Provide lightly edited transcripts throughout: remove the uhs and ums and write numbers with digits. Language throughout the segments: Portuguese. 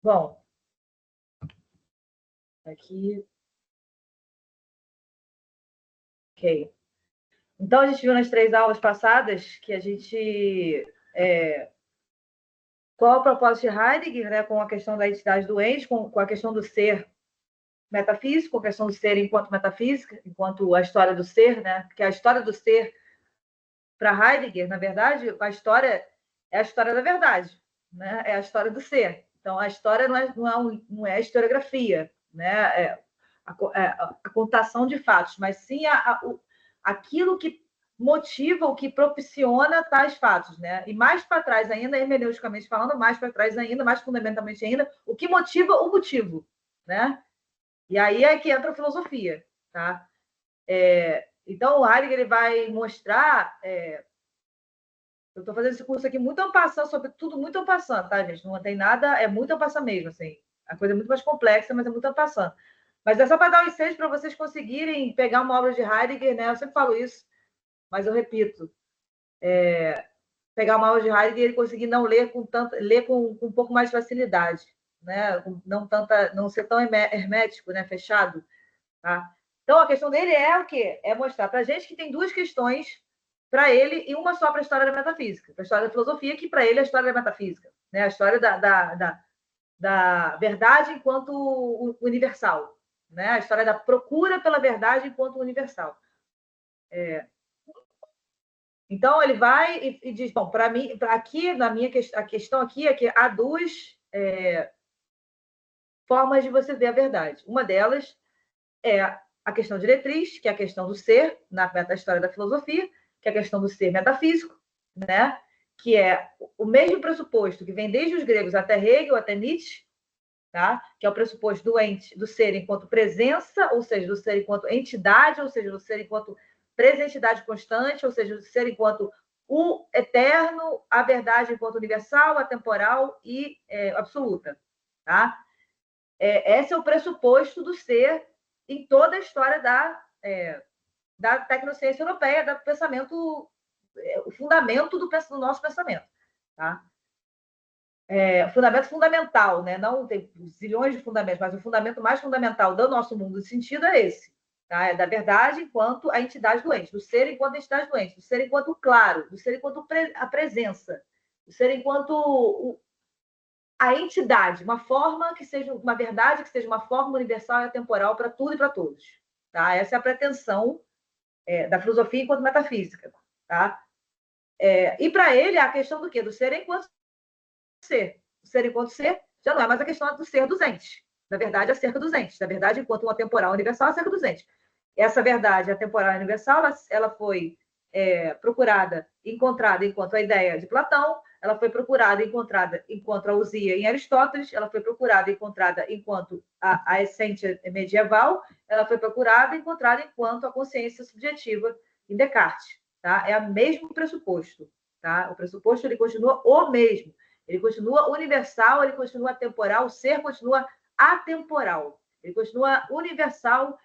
Bom, aqui. Ok. Então, a gente viu nas 3 aulas passadas que a gente... qual é o propósito de Heidegger, né, com a questão da entidade doente, com a questão do ser metafísico, com a questão do ser enquanto metafísica, enquanto a história do ser, né? Porque a história do ser, para Heidegger, na verdade, a história é a história da verdade, né? É a história do ser. Então, a história não é a historiografia, né? A contação de fatos, mas sim aquilo que motiva, o que propiciona tais fatos, né? E mais para trás ainda, hermeneuticamente falando, mais para trás ainda, mais fundamentalmente ainda, o que motiva o motivo, né? E aí é que entra a filosofia, tá? Então, o Heidegger ele vai mostrar... eu estou fazendo esse curso aqui muito ampassando, sobre tudo muito ampassando, tá, gente? Não tem nada, é muito ampassando mesmo, assim. A coisa é muito mais complexa, mas é muito ampassando. Mas é só para dar um ensejo para vocês conseguirem pegar uma obra de Heidegger, né? Eu sempre falo isso, mas eu repito. Pegar uma aula de Heidegger e conseguir não ler ler com um pouco mais de facilidade, né? Não ser tão hermético, né? Fechado, tá? Então, a questão dele é o quê? É mostrar para a gente que tem 2 questões para ele e uma só para a história da metafísica, para a história da filosofia, que para ele é a história da metafísica, né? A história da verdade enquanto universal, né? A história da procura pela verdade enquanto universal. Então, ele vai e diz, bom, para mim, aqui, a questão aqui é que há 2 formas de você ver a verdade. Uma delas é a questão diretriz, que é a questão do ser, na história da filosofia, que é a questão do ser metafísico, né? Que é o mesmo pressuposto que vem desde os gregos até Hegel, até Nietzsche, tá? Que é o pressuposto do ser enquanto presença, ou seja, do ser enquanto entidade, ou seja, do ser enquanto presentidade constante, ou seja, do ser enquanto o eterno, a verdade enquanto universal, atemporal e absoluta, tá? Esse é o pressuposto do ser em toda a história da tecnociência europeia, do pensamento, o fundamento do nosso pensamento, tá? O fundamento fundamental, né? Não tem zilhões de fundamentos, mas o fundamento mais fundamental do nosso mundo de sentido é esse, tá? É da verdade enquanto a entidade doente, do ser enquanto a entidade doente, do ser enquanto claro, do ser enquanto a presença, do ser enquanto a entidade, uma forma que seja uma verdade, que seja uma forma universal e atemporal para tudo e para todos, tá? Essa é a pretensão da filosofia enquanto metafísica, tá? E para ele a questão do quê? Do ser enquanto ser. O ser enquanto ser já não é mais a questão do ser dos entes. Na verdade, acerca dos entes. Na verdade, enquanto uma temporal universal, acerca dos entes. Essa verdade, a temporal universal, ela foi procurada, encontrada enquanto a ideia de Platão, ela foi procurada, encontrada enquanto a ousia em Aristóteles, ela foi procurada, encontrada enquanto a essência medieval, ela foi procurada, encontrada enquanto a consciência subjetiva em Descartes. Tá? É o mesmo pressuposto. Tá? O pressuposto ele continua o mesmo. Ele continua universal, ele continua atemporal, o ser continua atemporal. Ele continua universal,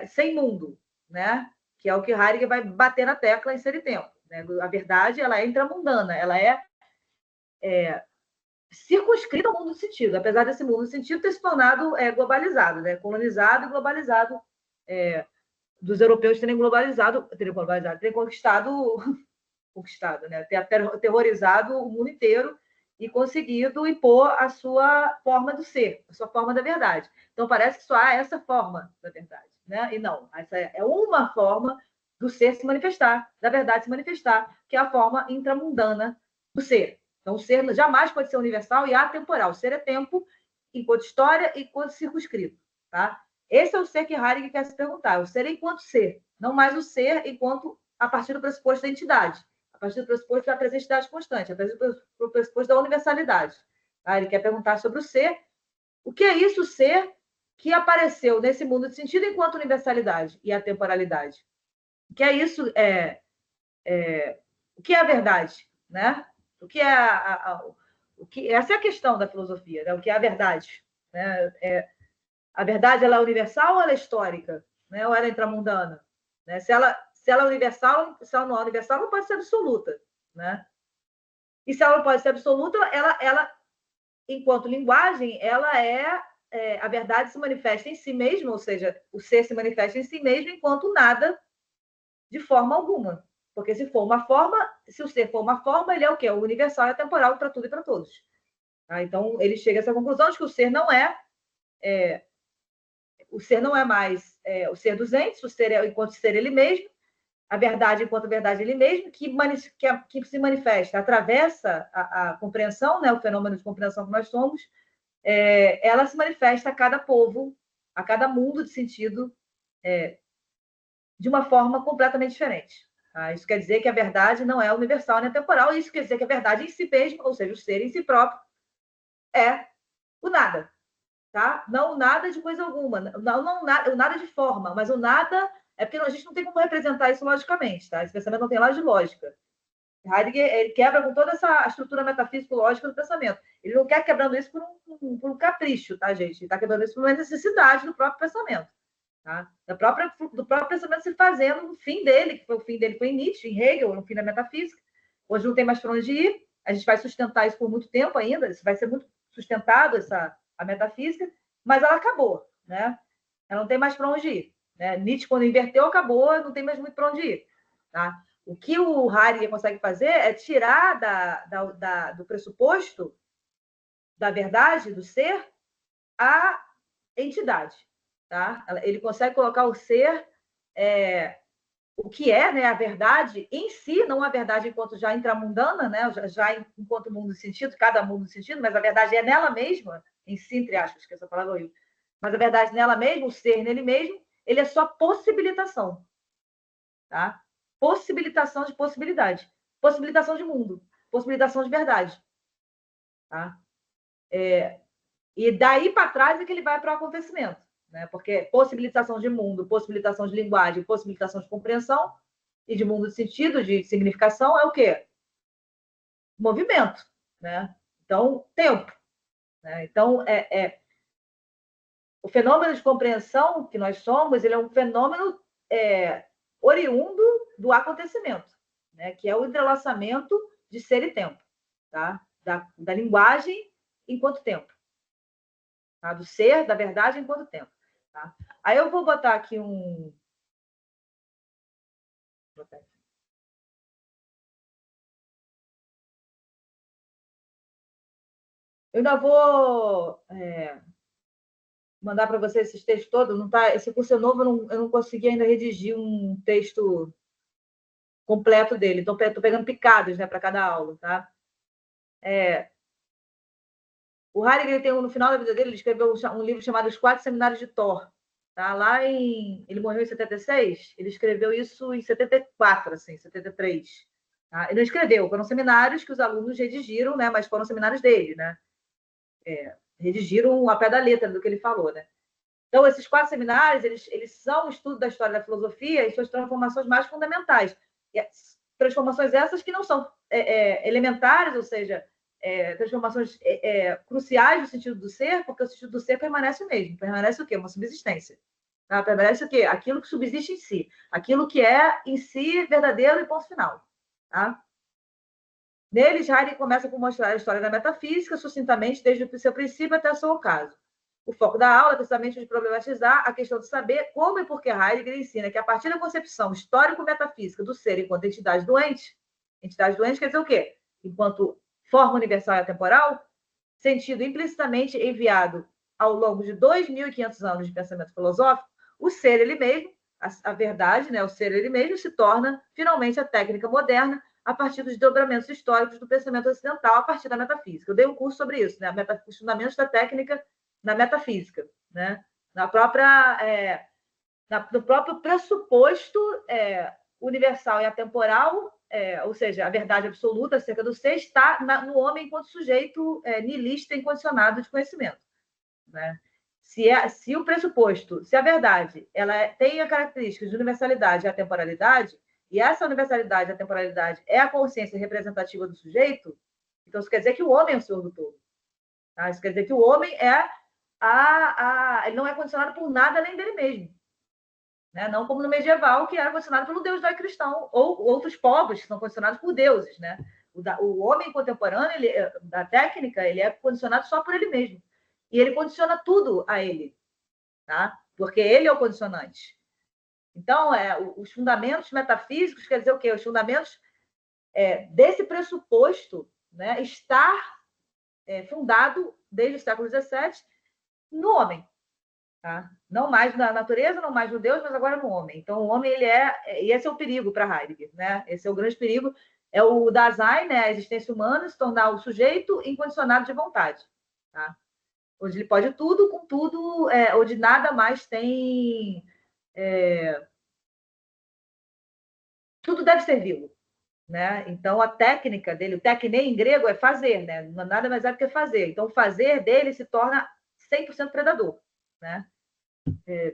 sem mundo, né? Que é o que Heidegger vai bater na tecla em Ser e Tempo. Né? A verdade ela é intramundana, ela é circunscrita ao mundo do sentido, apesar desse mundo do sentido ter se tornado globalizado, né? Colonizado e globalizado, dos europeus terem conquistado, né? Ter aterrorizado o mundo inteiro e conseguido impor a sua forma do ser, a sua forma da verdade. Então, parece que só há essa forma da verdade, né? E não, essa é uma forma do ser se manifestar, da verdade se manifestar, que é a forma intramundana do ser. Então, o ser jamais pode ser universal e atemporal. O ser é tempo enquanto história e enquanto circunscrito, tá? Esse é o ser que Heidegger quer se perguntar, o ser enquanto ser, não mais o ser enquanto a partir do pressuposto da entidade, a partir do pressuposto da presentidade constante, a partir do pressuposto da universalidade. Tá? Ele quer perguntar sobre o ser, o que é isso, o ser que apareceu nesse mundo de sentido enquanto universalidade e atemporalidade? O que é isso? O que é a verdade? Né? O que é essa é a questão da filosofia, né? O que é a verdade? Né? A verdade ela é universal ou ela é histórica? Né? Ou ela é intramundana? Né? Se ela é universal, se ela não é universal, não pode ser absoluta. Né? E se ela não pode ser absoluta, ela enquanto linguagem, ela a verdade se manifesta em si mesma, ou seja, o ser se manifesta em si mesmo enquanto nada de forma alguma. Porque se o ser for uma forma, ele é o quê? O universal e atemporal para tudo e para todos. Tá? Então, ele chega a essa conclusão de que o ser não é mais o ser dos entes, o ser enquanto ser ele mesmo, a verdade enquanto verdade ele mesmo, que se manifesta, atravessa a compreensão, né, o fenômeno de compreensão que nós somos, ela se manifesta a cada povo, a cada mundo de sentido, de uma forma completamente diferente. Tá? Isso quer dizer que a verdade não é universal nem temporal, e isso quer dizer que a verdade em si mesmo, ou seja, o ser em si próprio, é o nada. Tá? Não o nada de coisa alguma, não o nada de forma, mas o nada é porque a gente não tem como representar isso logicamente, tá? Esse pensamento não tem lá de lógica. Heidegger ele quebra com toda essa estrutura metafísico-lógica do pensamento. Ele não quer quebrando isso por um capricho, tá, gente? Ele está quebrando isso por uma necessidade do próprio pensamento. Tá? Do próprio pensamento se fazendo no fim dele, que foi o fim dele foi em Nietzsche, em Hegel, no fim da metafísica. Hoje não tem mais para onde ir, a gente vai sustentar isso por muito tempo ainda, isso vai ser muito sustentado, a metafísica, mas ela acabou, né? Ela não tem mais para onde ir. Né? Nietzsche, quando inverteu, acabou, não tem mais muito para onde ir. Tá? O que o Heidegger consegue fazer é tirar do pressuposto da verdade, do ser, a entidade. Tá? Ele consegue colocar o ser, o que é, né, a verdade em si, não a verdade enquanto já intramundana, né, já enquanto mundo de sentido, cada mundo de sentido, mas a verdade é nela mesma, em si, entre aspas, que essa palavra é horrível. Mas a verdade nela mesma, o ser nele mesmo, ele é só possibilitação. Tá? Possibilitação de possibilidade. Possibilitação de mundo. Possibilitação de verdade. Tá? E daí para trás é que ele vai para o acontecimento. Né? Porque possibilitação de mundo, possibilitação de linguagem, possibilitação de compreensão e de mundo de sentido, de significação, é o quê? Movimento. Né? Então, tempo. Né? Então, o fenômeno de compreensão que nós somos, ele é um fenômeno oriundo do acontecimento, né? Que é o entrelaçamento de ser e tempo, tá? Da linguagem enquanto tempo, tá? Do ser, da verdade enquanto tempo. Tá? Aí eu vou botar aqui um... Eu ainda vou mandar para você esses textos todos. Não tá, esse curso é novo, eu não consegui ainda redigir um texto completo dele. Então, estou pegando picadas, né, para cada aula, tá? O Heidegger tem no final da vida dele, ele escreveu um livro chamado Os Quatro Seminários de Thor. Tá? Ele morreu em 76, ele escreveu isso em 74, assim, 73. Tá? Ele não escreveu, foram seminários que os alunos redigiram, né? Mas foram seminários dele, né? Redigiram a pé da letra do que ele falou, né? Então, esses 4 seminários, eles são um estudo da história da filosofia e suas transformações mais fundamentais. E transformações essas que não são elementares, ou seja, transformações cruciais no sentido do ser, porque o sentido do ser permanece o mesmo. Permanece o quê? Uma subsistência. Tá? Permanece o quê? Aquilo que subsiste em si. Aquilo que é, em si, verdadeiro e ponto final. Tá? Neles, Heidegger começa por mostrar a história da metafísica, sucintamente, desde o seu princípio até o seu ocaso. O foco da aula é precisamente de problematizar a questão de saber como e por que Heidegger ensina que, a partir da concepção histórico-metafísica do ser enquanto entidade doente quer dizer o quê? Enquanto forma universal e atemporal, sentido implicitamente enviado ao longo de 2.500 anos de pensamento filosófico, o ser ele mesmo, a verdade, né, o ser ele mesmo, se torna finalmente a técnica moderna a partir dos desdobramentos históricos do pensamento ocidental, a partir da metafísica. Eu dei um curso sobre isso, né, os fundamentos da técnica na metafísica, né, no próprio pressuposto universal e atemporal, ou seja, a verdade absoluta acerca do ser está no homem enquanto sujeito nihilista incondicionado de conhecimento. Né? Se o pressuposto, se a verdade ela tem a característica de universalidade e atemporalidade, e essa universalidade e atemporalidade é a consciência representativa do sujeito, então isso quer dizer que o homem é o senhor do todo. Tá? Isso quer dizer que o homem ele não é condicionado por nada além dele mesmo. Né? Não como no medieval, que era condicionado pelo Deus cristão, ou outros povos que são condicionados por deuses. Né? O homem contemporâneo, da técnica, ele é condicionado só por ele mesmo. E ele condiciona tudo a ele, tá? Porque ele é o condicionante. Então, os fundamentos metafísicos quer dizer o quê? Os fundamentos desse pressuposto, né, estar fundado desde o século XVII no homem. Tá? Não mais na natureza, não mais no Deus, mas agora no homem. Então, o homem, e esse é o perigo para Heidegger, né? Esse é o grande perigo, é o Dasein, né? A existência humana, se tornar o sujeito incondicionado de vontade, tá? Onde ele pode tudo com tudo, onde nada mais tem... tudo deve servi-lo, né? Então, a técnica dele, o tekne em grego é fazer, né? Nada mais é do que fazer. Então, o fazer dele se torna 100% predador, né?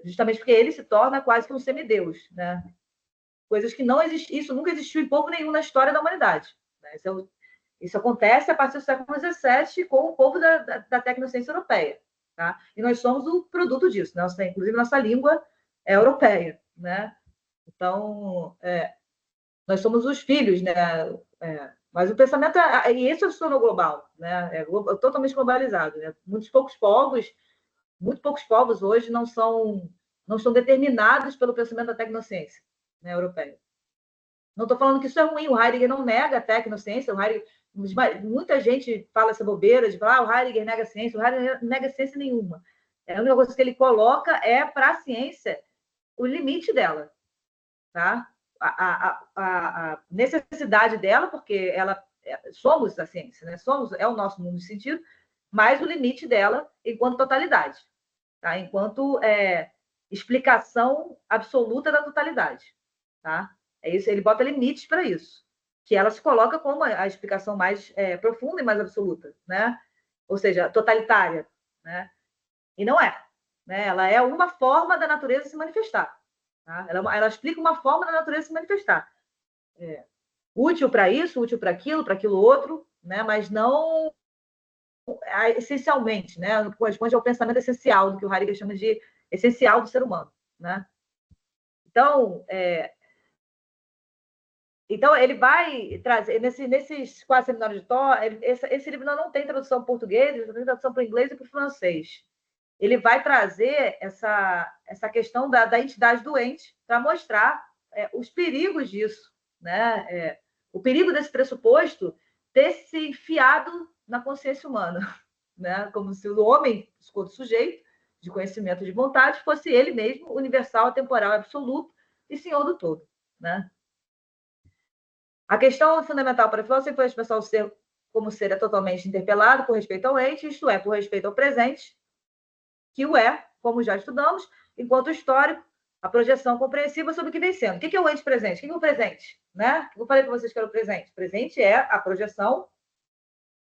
Justamente porque ele se torna quase que um semideus, né? Coisas que não existem, isso nunca existiu em povo nenhum na história da humanidade, né? Isso acontece a partir do século XVII com o povo da tecnociência europeia, tá? E nós somos o produto disso, né? Inclusive nossa língua é europeia, né? Então, nós somos os filhos, né? Mas o pensamento e isso é o global, né? Totalmente globalizado, né? Muito poucos povos hoje não estão determinados pelo pensamento da tecnociência, né, europeia. Não estou falando que isso é ruim, o Heidegger não nega a tecnociência, muita gente fala essa bobeira de falar o Heidegger nega a ciência, o Heidegger não nega ciência nenhuma. A única coisa que ele coloca para a ciência o limite dela, tá? A necessidade dela, porque somos a ciência, né? É o nosso mundo de sentido, mas o limite dela enquanto totalidade, tá? Enquanto explicação absoluta da totalidade, tá? É isso, ele bota limites para isso, que ela se coloca como a explicação mais profunda e mais absoluta, né? Ou seja, totalitária, né? E não é, né? Ela é uma forma da natureza se manifestar, tá? Ela explica uma forma da natureza se manifestar. Útil para isso, útil para aquilo outro, né? Mas não essencialmente, né? Corresponde ao pensamento essencial, do que o Heidegger chama de essencial do ser humano, né? Então ele vai trazer, nesses 4 seminários de Thor, esse livro não tem tradução para português, ele tem tradução para o inglês e para o francês. Ele vai trazer essa questão da entidade doente para mostrar os perigos disso, né? O perigo desse pressuposto ter se enfiado na consciência humana, né? Como se o homem, o sujeito de conhecimento de vontade, fosse ele mesmo, universal, temporal, absoluto e senhor do todo, né? A questão fundamental para a filósofo foi expressar o ser como ser é totalmente interpelado por respeito ao ente, isto é, por respeito ao presente, que o é, como já estudamos, enquanto histórico, a projeção compreensiva sobre o que vem sendo. O que é o ente presente? O que é o presente? Né? Eu falei para vocês que era o presente. O presente é a projeção,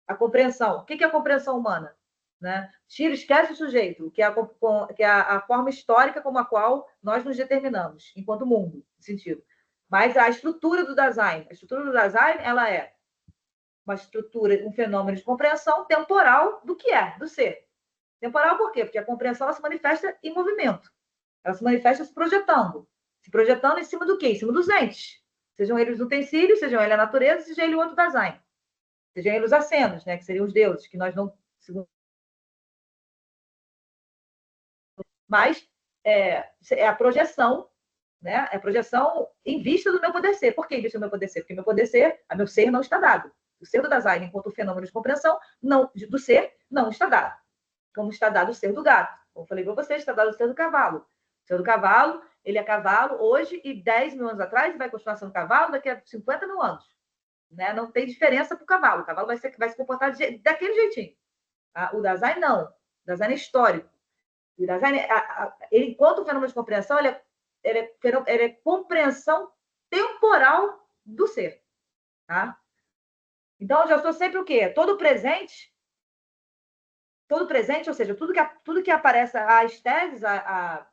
a compreensão. O que é a compreensão humana? Né? Esquece o sujeito, que é a forma histórica como a qual nós nos determinamos, enquanto mundo, sentido. Mas a estrutura do Dasein, ela é uma estrutura, um fenômeno de compreensão temporal do que é, do ser. Temporal por quê? Porque a compreensão ela se manifesta em movimento. Ela se manifesta se projetando. Se projetando em cima do quê? Em cima dos entes. Sejam eles utensílios, sejam eles a natureza, seja ele o outro Dasein. Sejam eles os acenos, né? Que seriam os deuses, que nós não... Mas é a projeção, né? É a projeção em vista do meu poder ser. Por que em vista do meu poder ser? Porque meu poder ser, a meu ser não está dado. O ser do Dasein, enquanto fenômeno de compreensão, do ser, não está dado. Como está dado o ser do gato. Como eu falei para vocês, está dado o ser do cavalo. O ser do cavalo, ele é cavalo hoje e 10 mil anos atrás, e vai continuar sendo cavalo daqui a 50 mil anos. Né? Não tem diferença para o cavalo. O cavalo vai se comportar daquele jeitinho. O Dasein, não. O Dasein é histórico. O Dasein, ele, enquanto fenômeno de compreensão, ele é compreensão temporal do ser. Tá? Então, eu já estou sempre o quê? Todo presente, ou seja, tudo que aparece, as teses, a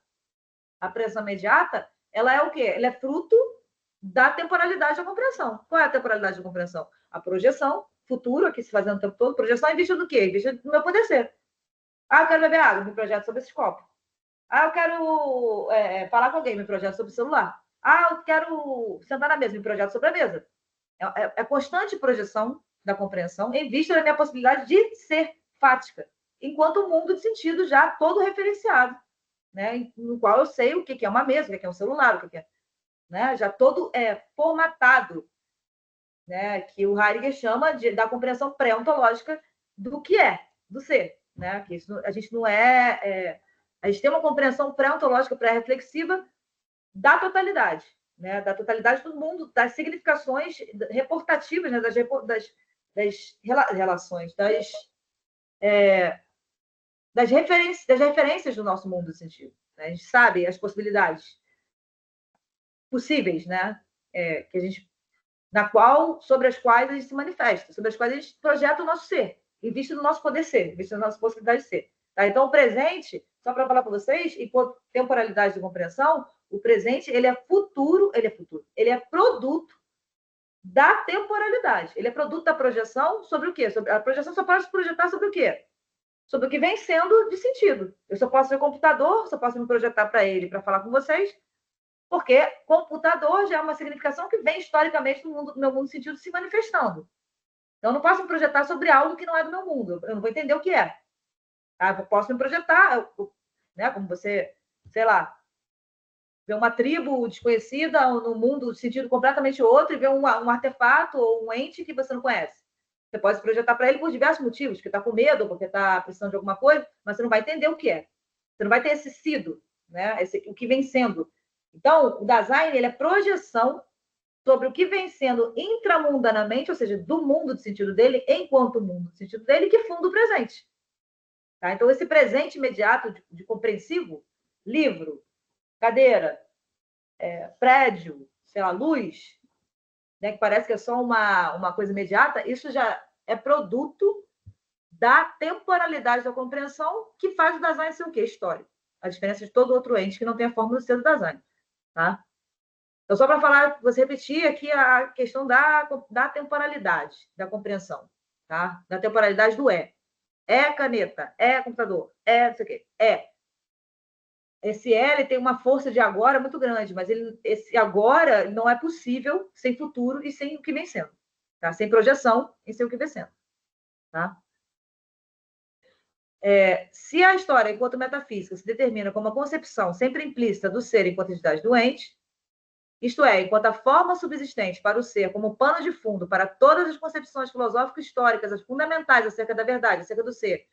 presença imediata, ela é o quê? Ela é fruto da temporalidade da compreensão. Qual é a temporalidade da compreensão? A projeção, futuro, aqui se fazendo o tempo todo, projeção em vista do quê? Em vista do meu poder ser. Eu quero beber água, me projeto sobre esse copo. Eu quero falar com alguém, me projeto sobre o celular. Eu quero sentar na mesa, me projeto sobre a mesa. É constante projeção da compreensão em vista da minha possibilidade de ser fática, enquanto o mundo de sentido já todo referenciado, né? No qual eu sei o que é uma mesa, o que é um celular, o que é, né? Já todo formatado, né? Que o Heidegger chama da compreensão pré-ontológica do que é, do ser, né? Que isso, a gente não a gente tem uma compreensão pré-ontológica, pré-reflexiva da totalidade, né? Da totalidade do mundo, das significações reportativas, né? das relações, das referências do nosso mundo do sentido. Né? A gente sabe as possibilidades possíveis, né? Que a gente, sobre as quais a gente se manifesta, sobre as quais a gente projeta o nosso ser, em vista do nosso poder ser, em vista da nossa possibilidade de ser. Tá? Então, o presente, só para falar para vocês, e por temporalidade de compreensão, o presente ele é produto da temporalidade. Ele é produto da projeção sobre o quê? A projeção só pode se projetar sobre o quê? Sobre o que vem sendo de sentido. Eu só posso ver computador, só posso me projetar para ele, para falar com vocês, porque computador já é uma significação que vem historicamente do meu mundo de sentido se manifestando. Então, eu não posso me projetar sobre algo que não é do meu mundo. Eu não vou entender o que é. Tá? Eu posso me projetar, né? Como você, sei lá, ver uma tribo desconhecida no mundo de sentido completamente outro e ver um artefato ou um ente que você não conhece. Você pode se projetar para ele por diversos motivos, porque está com medo, porque está precisando de alguma coisa, mas você não vai entender o que é. Você não vai ter esse sido, né? O que vem sendo. Então, o Dasein ele é projeção sobre o que vem sendo intramundanamente, ou seja, do mundo de sentido dele, enquanto mundo de sentido dele, que funda o presente. Tá? Então, esse presente imediato de compreensivo, livro, cadeira, prédio, sei lá, luz, né, que parece que é só uma coisa imediata, isso já é produto da temporalidade da compreensão que faz o Dasein ser o quê? Histórico. A diferença de todo outro ente que não tem a fórmula do ser do Dasein. Tá? Então, só para falar, você repetir aqui a questão da temporalidade da compreensão. Tá? Da temporalidade do é. É caneta, é computador, é não sei o quê. Esse ele tem uma força de agora muito grande, mas esse agora não é possível sem futuro e sem o que vem sendo. Tá? Sem projeção e sem o que vem sendo. Tá? Se a história, enquanto metafísica, se determina como uma concepção sempre implícita do ser enquanto entidade doente, isto é, enquanto a forma subsistente para o ser como pano de fundo para todas as concepções filosóficas históricas, as fundamentais acerca da verdade, acerca do ser,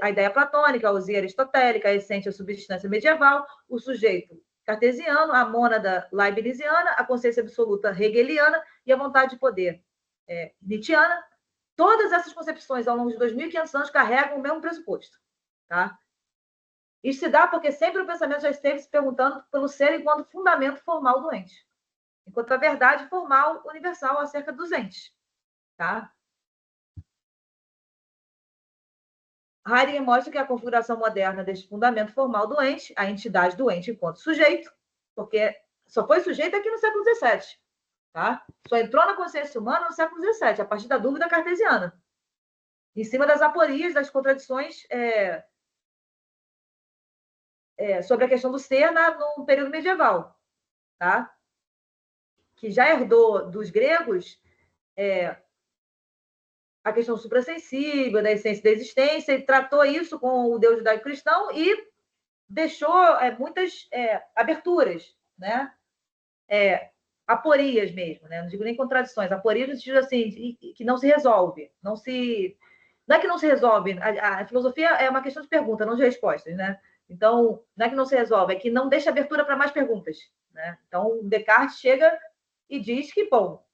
a ideia platônica, a usia aristotélica, a essência, a substância medieval, o sujeito cartesiano, a mônada leibniziana, a consciência absoluta hegeliana e a vontade de poder nietzschiana, todas essas concepções ao longo de 2.500 anos carregam o mesmo pressuposto. Tá? Isso se dá porque sempre o pensamento já esteve se perguntando pelo ser enquanto fundamento formal do ente, enquanto a verdade formal universal acerca dos entes. Tá? Heidegger mostra que a configuração moderna deste fundamento formal do ente, a entidade do ente enquanto sujeito, porque só foi sujeito aqui no século XVII, tá? Só entrou na consciência humana no século XVII, a partir da dúvida cartesiana, em cima das aporias, das contradições sobre a questão do ser no período medieval, tá? Que já herdou dos gregos a questão suprassensível, da essência da existência, e tratou isso com o Deus judaico-cristão e deixou muitas aberturas, né? Aporias mesmo, né? Não digo nem contradições, aporias no sentido assim, que não se resolve, não é que não se resolve, a filosofia é uma questão de pergunta, não de respostas, né? Então, não é que não se resolve, é que não deixa abertura para mais perguntas, né? Então, Descartes chega e diz que, bom,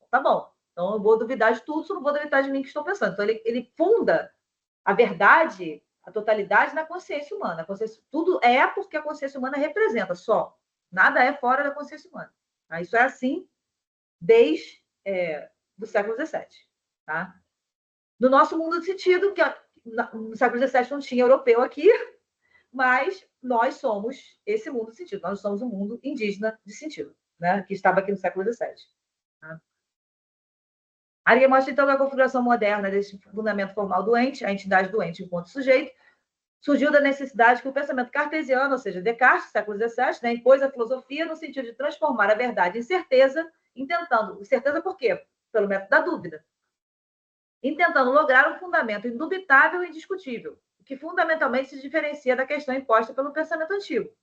tá bom, então eu vou duvidar de tudo, só não vou duvidar de mim que estou pensando. Então, ele funda a verdade, a totalidade na consciência humana. Tudo é porque a consciência humana representa só. Nada é fora da consciência humana. Tá? Isso é assim desde do século XVII. Tá? No nosso mundo de sentido, que no século XVII não tinha europeu aqui, mas nós somos esse mundo de sentido. Nós somos um mundo indígena de sentido, né? Que estava aqui no século XVII. Tá? Heidegger mostra, então, que a configuração moderna desse fundamento formal doente, a entidade doente enquanto sujeito, surgiu da necessidade que o pensamento cartesiano, ou seja, Descartes, século XVII, impôs a filosofia no sentido de transformar a verdade em certeza, intentando. Certeza por quê? pelo método da dúvida, intentando lograr um fundamento indubitável e indiscutível, que fundamentalmente se diferencia da questão imposta pelo pensamento antigo.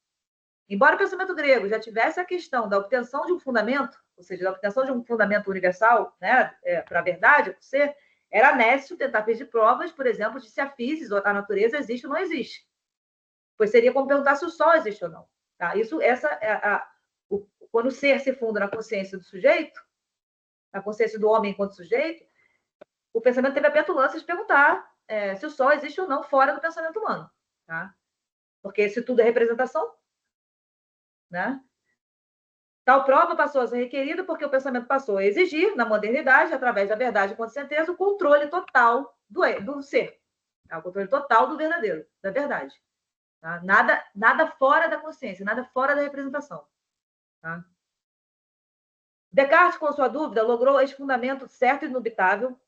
Embora o pensamento grego já tivesse a questão da obtenção de um fundamento, ou seja, da obtenção de um fundamento universal, né, para a verdade, para o ser, era nécessário tentar pedir provas, por exemplo, de se a física, a natureza existe ou não existe. Pois seria como perguntar se o Sol existe ou não. Tá? Quando o ser se funda na consciência do sujeito, na consciência do homem enquanto sujeito, o pensamento teve a petulância de perguntar se o Sol existe ou não fora do pensamento humano. Tá? Porque se tudo é representação, né? Tal prova passou a ser requerida porque o pensamento passou a exigir, na modernidade, através da verdade enquanto certeza, o controle total do ser. Tá? O controle total do verdadeiro, da verdade. Tá? Nada fora da consciência, nada fora da representação. Tá? Descartes, com sua dúvida, logrou esse fundamento certo e inubitável,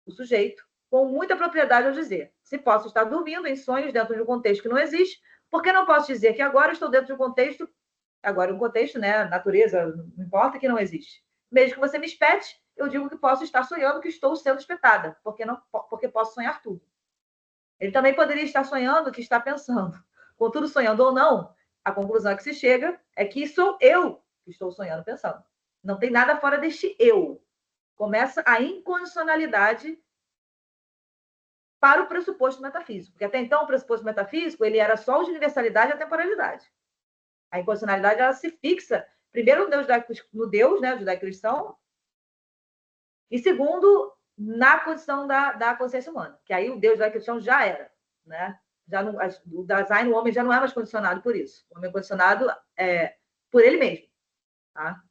o sujeito, com muita propriedade ao dizer: se posso estar dormindo em sonhos dentro de um contexto que não existe, por que não posso dizer que agora estou dentro de um contexto, né, natureza, não importa, que não existe? Mesmo que você me espete, eu digo que posso estar sonhando que estou sendo espetada, porque posso sonhar tudo. Ele também poderia estar sonhando que está pensando. Contudo, sonhando ou não, a conclusão a que se chega é que sou eu que estou sonhando pensando. Não tem nada fora deste eu. Começa a incondicionalidade para o pressuposto metafísico. Porque até então o pressuposto metafísico ele era só o de universalidade e a temporalidade. A incondicionalidade ela se fixa, primeiro, no Deus, né, judaico-cristão, e segundo, na condição da consciência humana. Que aí o Deus judaico-cristão já era. Né? Já não, o Dasein, o homem já não é mais condicionado por isso. O homem é condicionado por ele mesmo. Tá?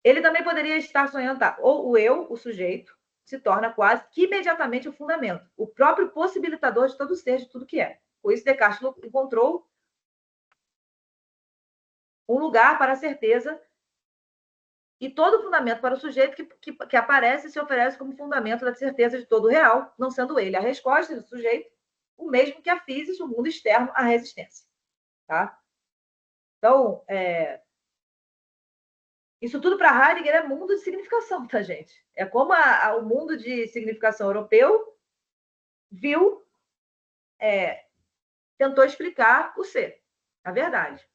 Ele também poderia estar sonhando, tá? Ou o eu, o sujeito, se torna quase que imediatamente o fundamento, o próprio possibilitador de todo ser, de tudo que é. Por isso, Descartes encontrou um lugar para a certeza e todo fundamento para o sujeito que aparece e se oferece como fundamento da certeza de todo o real, não sendo ele a resposta do sujeito, o mesmo que a física, o mundo externo, a resistência. Tá? Então, isso tudo para Heidegger é mundo de significação, tá, gente? É como o mundo de significação europeu viu, tentou explicar o ser, a verdade.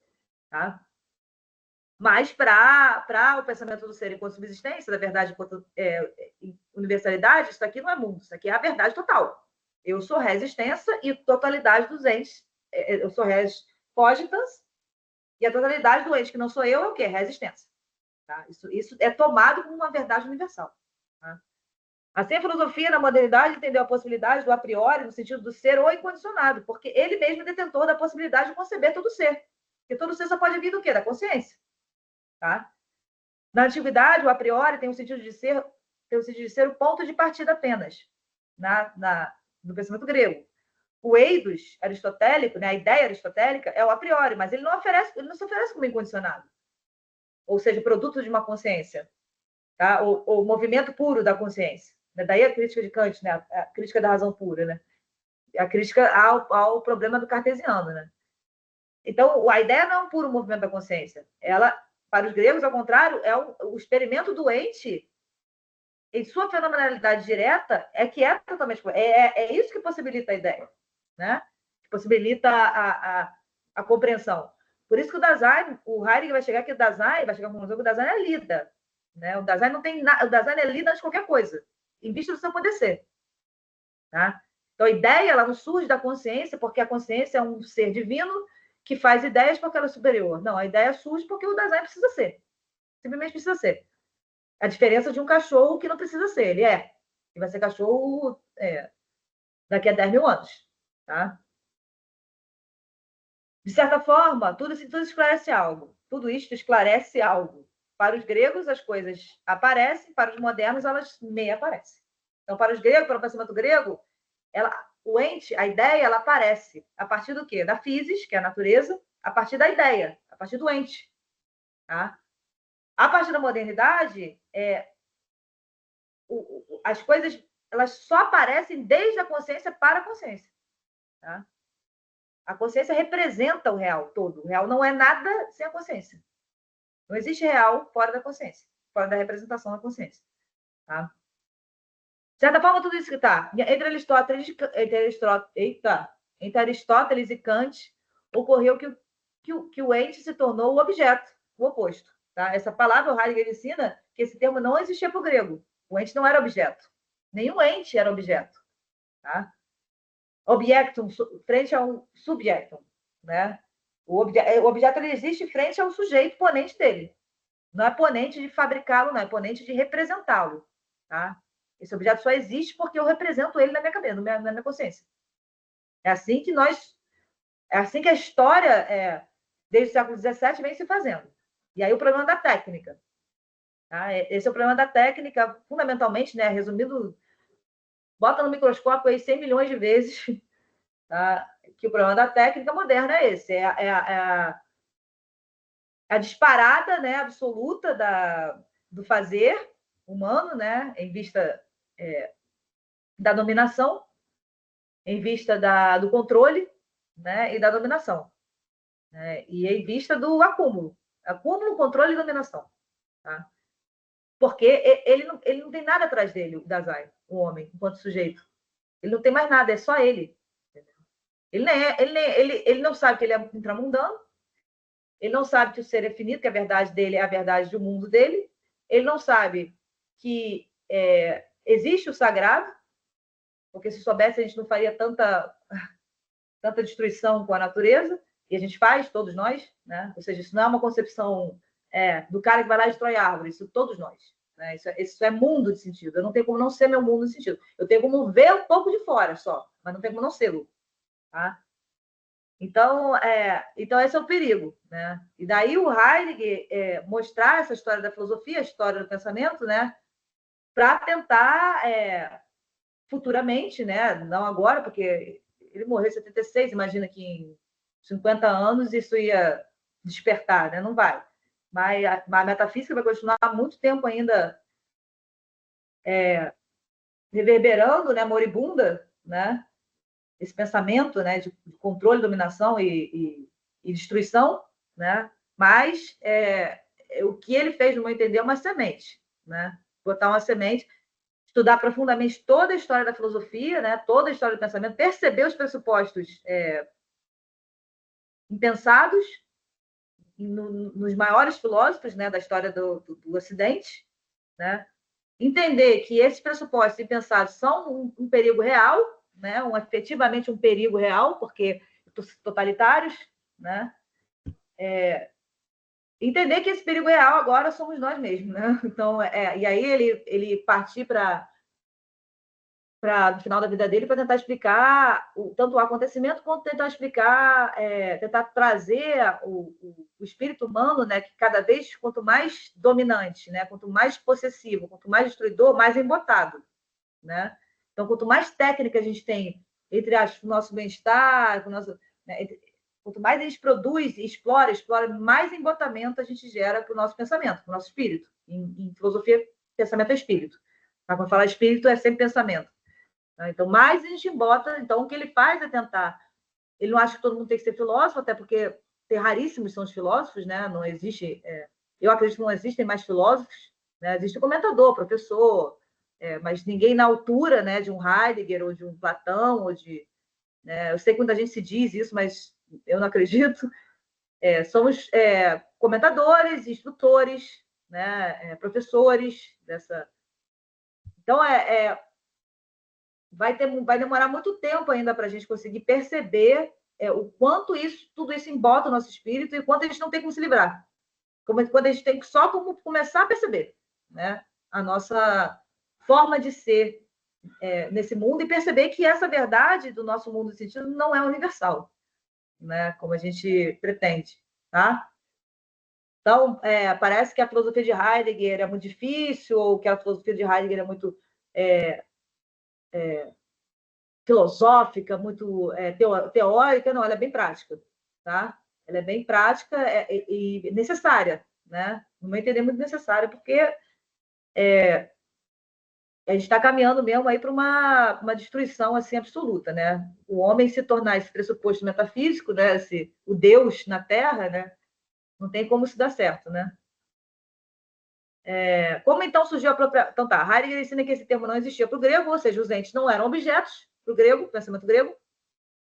Tá? Mas para o pensamento do ser enquanto subsistência, da verdade enquanto universalidade, isso aqui não é mundo, isso aqui é a verdade total. Eu sou resistência e totalidade dos entes. Eu sou res cogitans e a totalidade do ente que não sou eu é o quê? Resistência. Tá? Isso é tomado como uma verdade universal. Tá? Assim, a filosofia na modernidade entendeu a possibilidade do a priori, no sentido do ser ou incondicionado, porque ele mesmo é detentor da possibilidade de conceber todo ser. Porque todo ser só pode vir do quê? Da consciência. Tá? Na antiguidade, o a priori tem o sentido de ser o ponto de partida apenas, no pensamento grego. O eidos aristotélico, né, a ideia aristotélica, é o a priori, mas ele não se oferece como incondicionado. Ou seja, produto de uma consciência. Tá? O movimento puro da consciência. Daí a crítica de Kant, né? A crítica da razão pura, né? A crítica ao problema do cartesiano, né? Então, a ideia não é um puro movimento da consciência. Ela, para os gregos, ao contrário, é o experimento doente em sua fenomenalidade direta que é totalmente... É isso que possibilita a ideia, né? Que possibilita a compreensão. Por isso que o Dasein, o Heidegger vai chegar que o Dasein, vai chegar com que o Dasein é lida. Né? O Dasein não tem nada, o Dasein é lida de qualquer coisa, em vista do seu poder ser. Tá? Então, a ideia ela não surge da consciência, porque a consciência é um ser divino que faz ideias porque ela é superior. Não, a ideia surge porque o Dasein precisa ser. Simplesmente precisa ser. A diferença de um cachorro que não precisa ser, ele é. E vai ser cachorro daqui a 10 mil anos. Tá? De certa forma, tudo esclarece algo. Tudo isto esclarece algo. Para os gregos, as coisas aparecem, para os modernos, elas meio aparecem. Então, para os gregos, para o pensamento grego, o ente, a ideia, ela aparece a partir do quê? Da physis, que é a natureza, a partir da ideia, a partir do ente. Tá? A partir da modernidade, as coisas elas só aparecem desde a consciência para a consciência. Tá? A consciência representa o real todo. O real não é nada sem a consciência. Não existe real fora da consciência. fora da representação da consciência. Tá? De certa forma, tudo isso que está entre Aristóteles e Kant, ocorreu que o ente se tornou o objeto, o oposto. Tá? Essa palavra, o Heidegger ensina que esse termo não existia para o grego. O ente não era objeto. Nenhum ente era objeto. Tá? Objectum, frente ao subjectum. Né? O objeto ele existe frente ao sujeito ponente dele. Não é ponente de fabricá-lo, não. É ponente de representá-lo. Tá? Esse objeto só existe porque eu represento ele na minha cabeça, na minha consciência. É assim que a história, desde o século XVII, vem se fazendo. E aí o problema da técnica. Tá? Esse é o problema da técnica, fundamentalmente, né? Resumindo, bota no microscópio aí 100 milhões de vezes, tá? Que o problema da técnica moderna é esse. A disparada, né, absoluta do fazer humano, né, em vista da dominação, em vista do controle, né, e da dominação, né, e em vista do acúmulo, controle e dominação, tá? Porque ele não tem nada atrás dele, o Dasein, o homem, enquanto sujeito. Ele não tem mais nada, é só ele. Ele não sabe que ele é intramundano, ele não sabe que o ser é finito, que a verdade dele é a verdade do mundo dele, ele não sabe que existe o sagrado, porque se soubesse a gente não faria tanta destruição com a natureza, e a gente faz, todos nós, né? Ou seja, isso não é uma concepção do cara que vai lá e destrói árvore, isso todos nós. Né? Isso é mundo de sentido. Eu não tenho como não ser meu mundo de sentido. Eu tenho como ver um pouco de fora só, mas não tenho como não ser. Tá? Então, esse é o perigo. Né? E daí o Heidegger mostrar essa história da filosofia, a história do pensamento, né? Para tentar, futuramente, né? Não agora, porque ele morreu em 76, imagina que em 50 anos isso ia despertar, né? Não vai. Mas a metafísica vai continuar há muito tempo ainda reverberando, né? Moribunda, né? Esse pensamento, né? De controle, dominação e destruição, né? Mas o que ele fez, no meu entender, é uma semente, né? Botar uma semente, estudar profundamente toda a história da filosofia, né? Toda a história do pensamento, perceber os pressupostos impensados nos maiores filósofos, né, da história do Ocidente, né? Entender que esses pressupostos impensados são um perigo real, né? Efetivamente um perigo real, porque totalitários, né? Entender que esse perigo real agora somos nós mesmos, né? Então, e aí ele partir para no final da vida dele, para tentar explicar tanto o acontecimento quanto tentar explicar, tentar trazer o espírito humano, né, que cada vez, quanto mais dominante, né, quanto mais possessivo, quanto mais destruidor, mais embotado. Né? Então, quanto mais técnica a gente tem entre o nosso bem-estar, né, quanto mais a gente produz e explora, mais embotamento a gente gera para o nosso pensamento, para o nosso espírito. Em filosofia, pensamento é espírito. Tá? Quando fala espírito, é sempre pensamento. Então, mais a gente embota. Então, o que ele faz é tentar. Ele não acha que todo mundo tem que ser filósofo, até porque raríssimos são os filósofos, né? Não existe. Eu acredito que não existem mais filósofos. Né? Existe comentador, professor, mas ninguém na altura, né, de um Heidegger ou de um Platão ou de. Eu sei que muita gente se diz isso, mas eu não acredito. Somos comentadores, instrutores, né, professores dessa. Então, vai demorar muito tempo ainda para a gente conseguir perceber o quanto tudo isso embota o nosso espírito e o quanto a gente não tem como se livrar. Quando a gente tem só como começar a perceber, né, a nossa forma de ser nesse mundo e perceber que essa verdade do nosso mundo de sentido não é universal, né, como a gente pretende. Tá? Então, parece que a filosofia de Heidegger é muito difícil ou que a filosofia de Heidegger é muito filosófica, muito teórica, não, ela é bem prática, tá? Ela é bem prática e necessária, né? No meu entender, muito necessária, porque a gente está caminhando mesmo aí para uma destruição assim absoluta, né? O homem se tornar esse pressuposto metafísico, né? O Deus na Terra, né? Não tem como se dar certo, né? Como então surgiu a própria... Então tá, Heidegger ensina que esse termo não existia para o grego, ou seja, os entes não eram objetos para o grego, pensamento grego,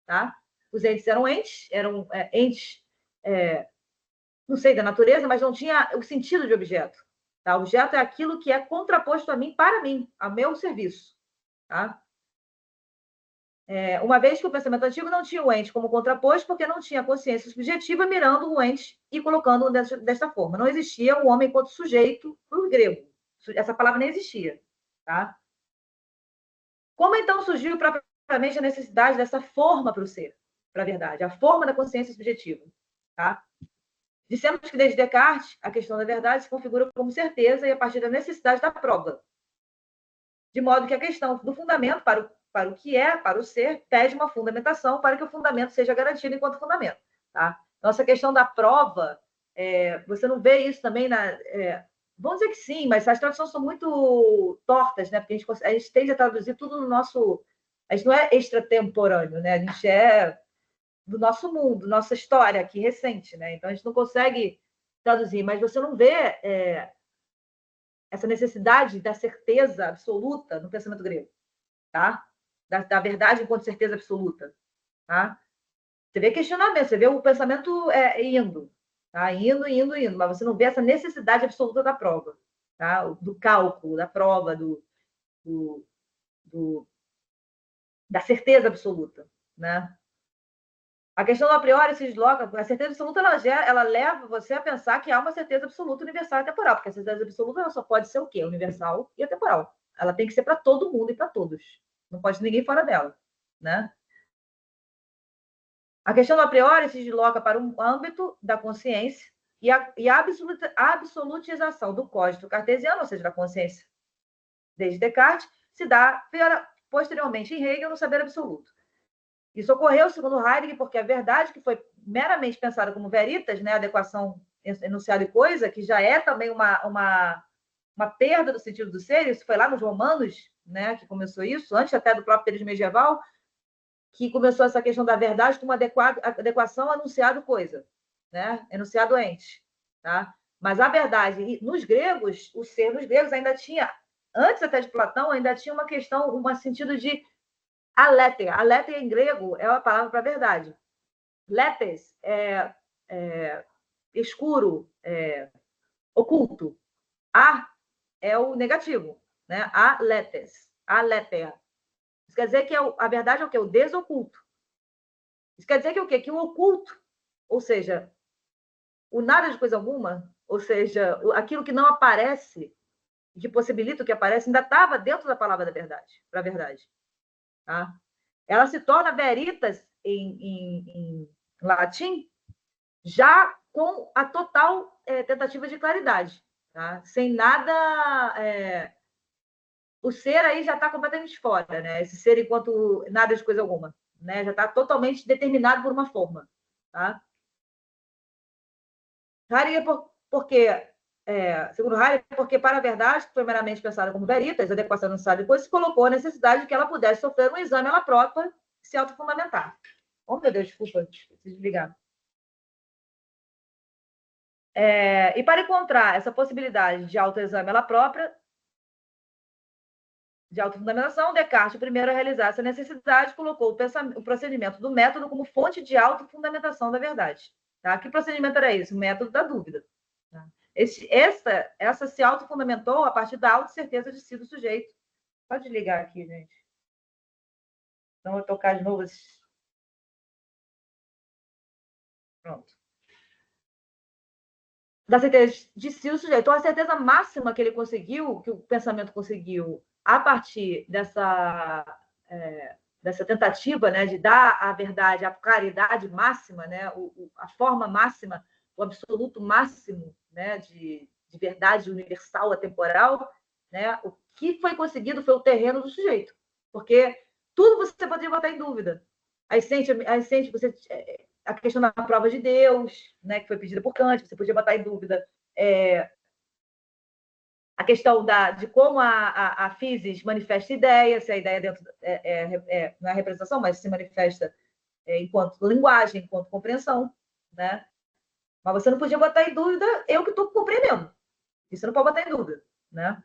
tá? Os entes eram entes, não sei, da natureza, mas não tinha o sentido de objeto. Tá? Objeto é aquilo que é contraposto a mim, para mim, a meu serviço. Tá? Uma vez que o pensamento antigo não tinha o ente como contraposto, porque não tinha consciência subjetiva mirando o ente e colocando-o desta forma. Não existia o homem enquanto sujeito para o grego. Essa palavra nem existia. Tá? Como então surgiu propriamente a necessidade dessa forma para o ser, para a verdade, a forma da consciência subjetiva? Tá? Dissemos que desde Descartes a questão da verdade se configura como certeza e a partir da necessidade da prova. De modo que a questão do fundamento para o que é, para o ser, pede uma fundamentação para que o fundamento seja garantido enquanto fundamento. Tá? Então, essa questão da prova, você não vê isso também vamos dizer que sim, mas as traduções são muito tortas, né? Porque a gente tende a traduzir tudo no nosso... A gente não é extratemporâneo, né? A gente é do nosso mundo, nossa história aqui recente, né? Então, a gente não consegue traduzir, mas você não vê essa necessidade da certeza absoluta no pensamento grego, tá? Da verdade enquanto certeza absoluta, tá? Você vê questionamento, você vê o pensamento indo, tá? Indo, mas você não vê essa necessidade absoluta da prova, tá? Do cálculo, da prova, da certeza absoluta, né? A questão do a priori se desloca, a certeza absoluta ela leva você a pensar que há uma certeza absoluta universal e temporal, porque a certeza absoluta ela só pode ser o quê? Universal e atemporal. Ela tem que ser para todo mundo e para todos. Não pode ter ninguém fora dela, né? A questão do a priori se desloca para um âmbito da consciência e a absolutização do código cartesiano, ou seja, da consciência desde Descartes, se dá posteriormente em Hegel no saber absoluto. Isso ocorreu, segundo Heidegger, porque a verdade que foi meramente pensada como veritas, né, adequação, enunciado e coisa, que já é também uma perda do sentido do ser, isso foi lá nos Romanos, né, que começou isso, antes até do próprio período medieval, que começou essa questão da verdade como adequação anunciado coisa, né, enunciado ente. Tá? Mas a verdade, nos gregos, o ser nos gregos ainda tinha, antes até de Platão, ainda tinha uma questão, um sentido de aletheia. Aletheia em grego é uma palavra para verdade. Letes é escuro, oculto. A é o negativo, né? Aletes, aletheia. Isso quer dizer que a verdade é o quê? O desoculto. Isso quer dizer que o quê? Que o oculto, ou seja, o nada de coisa alguma, ou seja, aquilo que não aparece, que possibilita o que aparece, ainda estava dentro da palavra da verdade, para a verdade. Tá? Ela se torna veritas em latim já com a total tentativa de claridade, tá? Sem nada... o ser aí já está completamente fora, né? Esse ser enquanto nada de coisa alguma, né? Já está totalmente determinado por uma forma, tá? Heidegger, porque, segundo Heidegger, porque para a verdade, que foi meramente pensada como veritas, adequação necessária depois, se colocou a necessidade de que ela pudesse sofrer um exame ela própria, se autofundamentar. Oh, meu Deus, desculpa, preciso desligar. E para encontrar essa possibilidade de autoexame ela própria, de autofundamentação, Descartes, primeiro a realizar essa necessidade, colocou o procedimento do método como fonte de autofundamentação da verdade. Tá? Que procedimento era esse? O método da dúvida. Tá? Essa se autofundamentou a partir da autocerteza de si do sujeito. Pode ligar aqui, gente. Então, eu vou tocar de novo. Pronto. Da certeza de si do sujeito. Então, a certeza máxima que ele conseguiu, que o pensamento conseguiu, a partir dessa tentativa, né, de dar à verdade a claridade máxima, né, a forma máxima, o absoluto máximo, né, de verdade universal, atemporal, né, o que foi conseguido foi o terreno do sujeito, porque tudo você poderia botar em dúvida. A essência a questão da prova de Deus, né, que foi pedida por Kant, você podia botar em dúvida a questão de como a physis manifesta ideia, se a ideia dentro não é representação, mas se manifesta enquanto linguagem, enquanto compreensão, né? Mas você não podia botar em dúvida eu que estou compreendendo, Isso não pode botar em dúvida, né?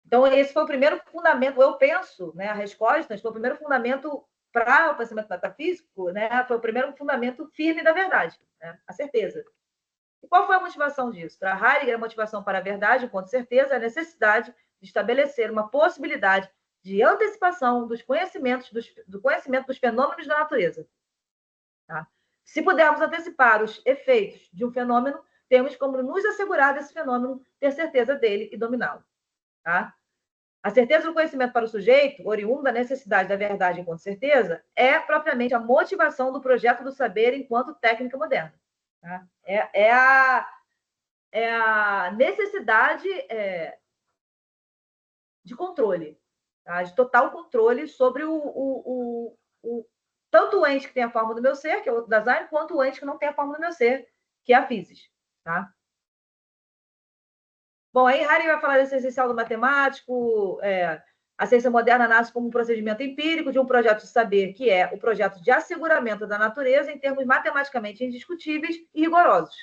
Então, esse foi o primeiro fundamento, eu penso, né, a resposta foi o primeiro fundamento para o pensamento metafísico, né, foi o primeiro fundamento firme da verdade, né, a certeza. E qual foi a motivação disso? Para Heidegger, a motivação para a verdade, com certeza, é a necessidade de estabelecer uma possibilidade de antecipação dos conhecimentos, do conhecimento dos fenômenos da natureza. Tá? Se pudermos antecipar os efeitos de um fenômeno, temos como nos assegurar desse fenômeno, ter certeza dele e dominá-lo. Tá? A certeza do conhecimento para o sujeito, oriundo da necessidade da verdade enquanto certeza, é propriamente a motivação do projeto do saber enquanto técnica moderna. Tá? É a necessidade de controle, tá? De total controle sobre tanto o ente que tem a forma do meu ser, que é o Dasein, quanto o ente que não tem a forma do meu ser, que é a physis. Tá? Bom, aí Harry vai falar desse essencial do matemático. A ciência moderna nasce como um procedimento empírico de um projeto de saber, que é o projeto de asseguramento da natureza em termos matematicamente indiscutíveis e rigorosos.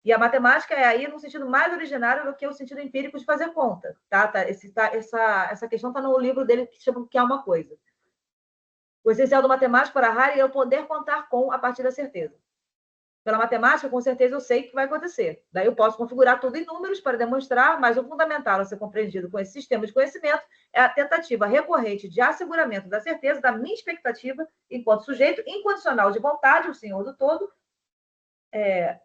E a matemática é aí no sentido mais originário do que o sentido empírico de fazer conta. Tá? Essa questão está no livro dele que chama Que é uma Coisa. O essencial do matemático para Harry é o poder contar com a partir da certeza. Pela matemática, com certeza eu sei o que vai acontecer. Daí eu posso configurar tudo em números para demonstrar, mas o fundamental a ser compreendido com esse sistema de conhecimento é a tentativa recorrente de asseguramento da certeza da minha expectativa enquanto sujeito incondicional de vontade, o senhor do todo, é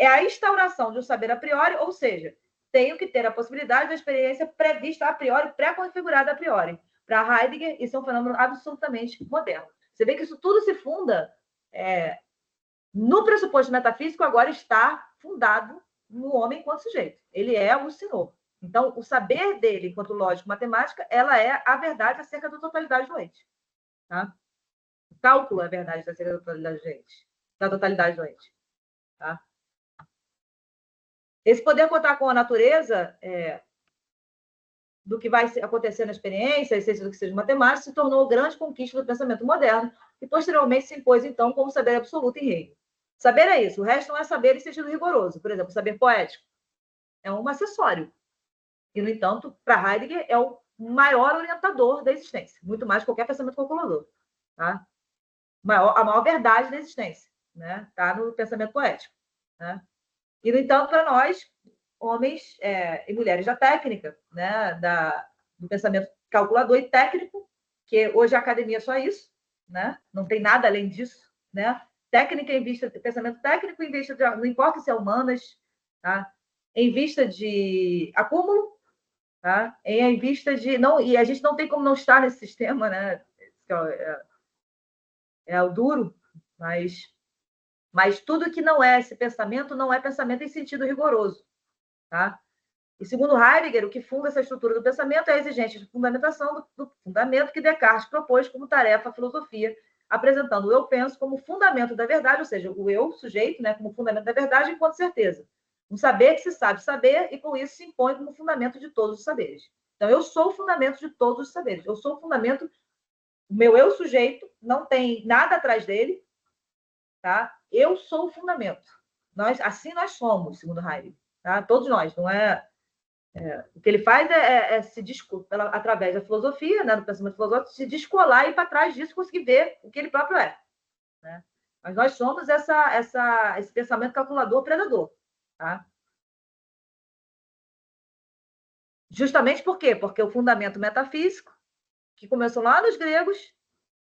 a instauração de um saber a priori, ou seja, tenho que ter a possibilidade da experiência prevista a priori, pré-configurada a priori. Para Heidegger, isso é um fenômeno absolutamente moderno. Você vê que isso tudo se funda no pressuposto metafísico, agora está fundado no homem enquanto sujeito. Ele é o senhor. Então, o saber dele, enquanto lógico-matemática, ela é a verdade acerca da totalidade do ente. Tá? O cálculo é a verdade acerca da totalidade do ente. Da totalidade do ente. Tá? Esse poder contar com a natureza do que vai acontecer na experiência, a essência do que seja matemática, se tornou grande conquista do pensamento moderno e, posteriormente, se impôs, então, como saber absoluto em Hegel. Saber é isso, o resto não é saber em sentido rigoroso. Por exemplo, saber poético é um acessório. E, no entanto, para Heidegger, é o maior orientador da existência, muito mais que qualquer pensamento calculador. Tá? A maior verdade da existência está no pensamento poético. Né? E, no entanto, para nós, homens e mulheres da técnica, do pensamento calculador e técnico, que hoje a academia é só isso, não tem nada além disso. Técnica em vista de pensamento técnico, em vista de, não importa se é humanas, tá? Em vista de acúmulo, tá? Em vista de não, e a gente não tem como não estar nesse sistema, é o duro, mas tudo que não é esse pensamento não é pensamento em sentido rigoroso, tá? E segundo Heidegger, o que funda essa estrutura do pensamento é a exigência de fundamentação do fundamento que Descartes propôs como tarefa à filosofia, apresentando o eu penso como fundamento da verdade, ou seja, o eu, sujeito, como fundamento da verdade enquanto certeza. Um saber que se sabe saber e, com isso, se impõe como fundamento de todos os saberes. Então, eu sou o fundamento de todos os saberes. Eu sou o fundamento, o meu eu, sujeito, não tem nada atrás dele, tá? Eu sou o fundamento. Assim nós somos, segundo Heidegger. Tá? Todos nós, não é... O que ele faz é se através da filosofia, do pensamento filosófico, se descolar e ir para trás disso conseguir ver o que ele próprio é. Mas nós somos esse pensamento calculador predador. Tá? Justamente por quê? Porque o fundamento metafísico, que começou lá nos gregos,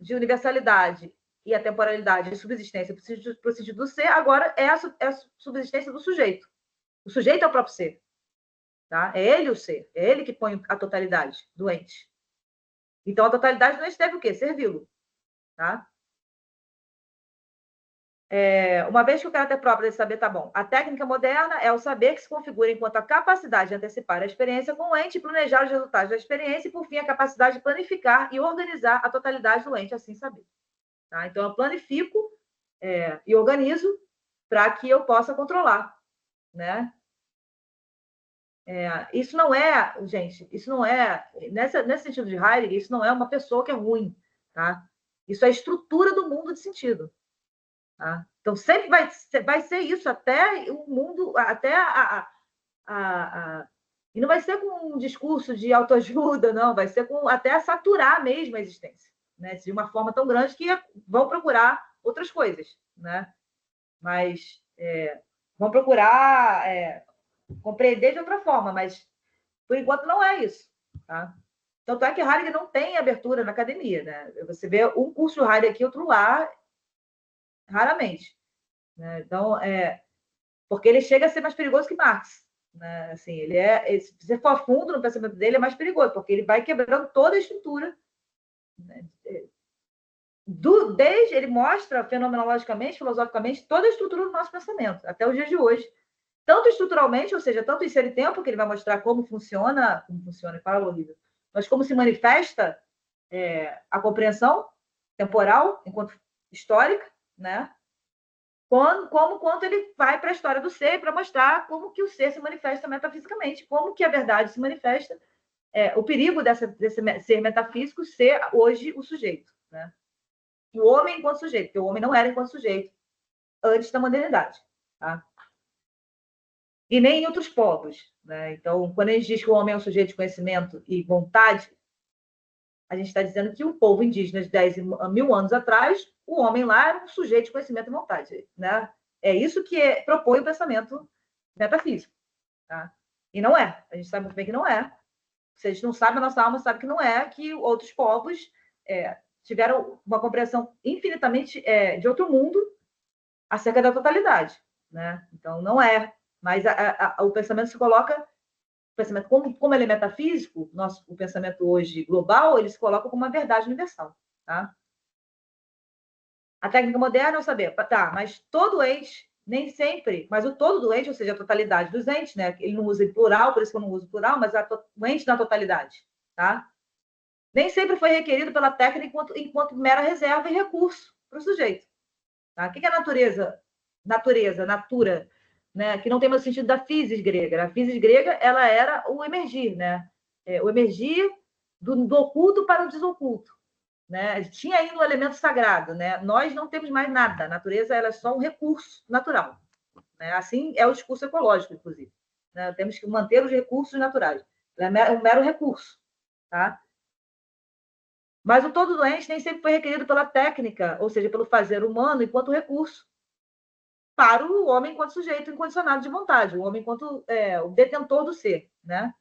de universalidade e a temporalidade e subsistência para o sentido do ser, agora é a subsistência do sujeito. O sujeito é o próprio ser. Tá? É ele o ser, é ele que põe a totalidade do ente. Então, a totalidade do ente deve o quê? Servi-lo. Tá? Uma vez que o caráter próprio desse saber está bom, a técnica moderna é o saber que se configura enquanto a capacidade de antecipar a experiência com o ente e planejar os resultados da experiência e, por fim, a capacidade de planificar e organizar a totalidade do ente, assim saber. Tá? Então, eu planifico e organizo para que eu possa controlar. Isso não é, gente, isso não é, nesse sentido de Heidegger, isso não é uma pessoa que é ruim, tá? Isso é a estrutura do mundo de sentido. Tá? Então, sempre vai ser isso até o mundo, até E não vai ser com um discurso de autoajuda, não, vai ser com até saturar mesmo a existência, né? De uma forma tão grande que vão procurar outras coisas, né? Mas vão procurar compreender de outra forma, mas por enquanto não é isso, tá? Tanto é que Heidegger não tem abertura na academia, né? Você vê um curso de Heidegger aqui, outro lá, raramente, né? Então, porque ele chega a ser mais perigoso que Marx, né? Assim, se você for a fundo no pensamento dele, é mais perigoso, porque ele vai quebrando toda a estrutura, né? Ele mostra fenomenologicamente, filosoficamente, toda a estrutura do nosso pensamento, até os dias de hoje. Tanto estruturalmente, ou seja, tanto em ser e tempo, que ele vai mostrar como funciona, fala horrível, mas como se manifesta a compreensão temporal, enquanto histórica, né? Quanto ele vai para a história do ser, para mostrar como que o ser se manifesta metafisicamente, como que a verdade se manifesta, o perigo desse ser metafísico ser hoje o sujeito, né? O homem enquanto sujeito, porque o homem não era enquanto sujeito antes da modernidade, tá? E nem em outros povos, né? Então, quando a gente diz que o homem é um sujeito de conhecimento e vontade, a gente está dizendo que o povo indígena de 10 mil anos atrás, o homem lá era um sujeito de conhecimento e vontade, né? É isso que propõe o pensamento metafísico, tá? E não é. A gente sabe muito bem que não é. Se a gente não sabe, a nossa alma sabe que não é, que outros povos tiveram uma compreensão infinitamente de outro mundo acerca da totalidade, né? Então, não é. Mas o pensamento se coloca, o pensamento, como ele é metafísico, o pensamento hoje global, ele se coloca como uma verdade universal, tá? A técnica moderna é saber, tá, mas todo ente, nem sempre, mas o todo do ente, ou seja, a totalidade dos entes, né? Ele não usa em plural, por isso que eu não uso plural, mas o ente na totalidade, tá? Nem sempre foi requerido pela técnica enquanto mera reserva e recurso para o sujeito. Tá? O que é a natureza? Natura, né? Que não tem mais o sentido da physis grega. A physis grega, ela era o emergir, né? O emergir do oculto para o desoculto. Né? Tinha ainda um elemento sagrado, né? Nós não temos mais nada. A natureza ela é só um recurso natural. Né? Assim é o discurso ecológico, inclusive. Né? Temos que manter os recursos naturais. Ela é um mero recurso. Tá? Mas o todo doente nem sempre foi requerido pela técnica, ou seja, pelo fazer humano enquanto recurso, para o homem enquanto sujeito incondicionado de vontade, o homem enquanto o detentor do ser. Né?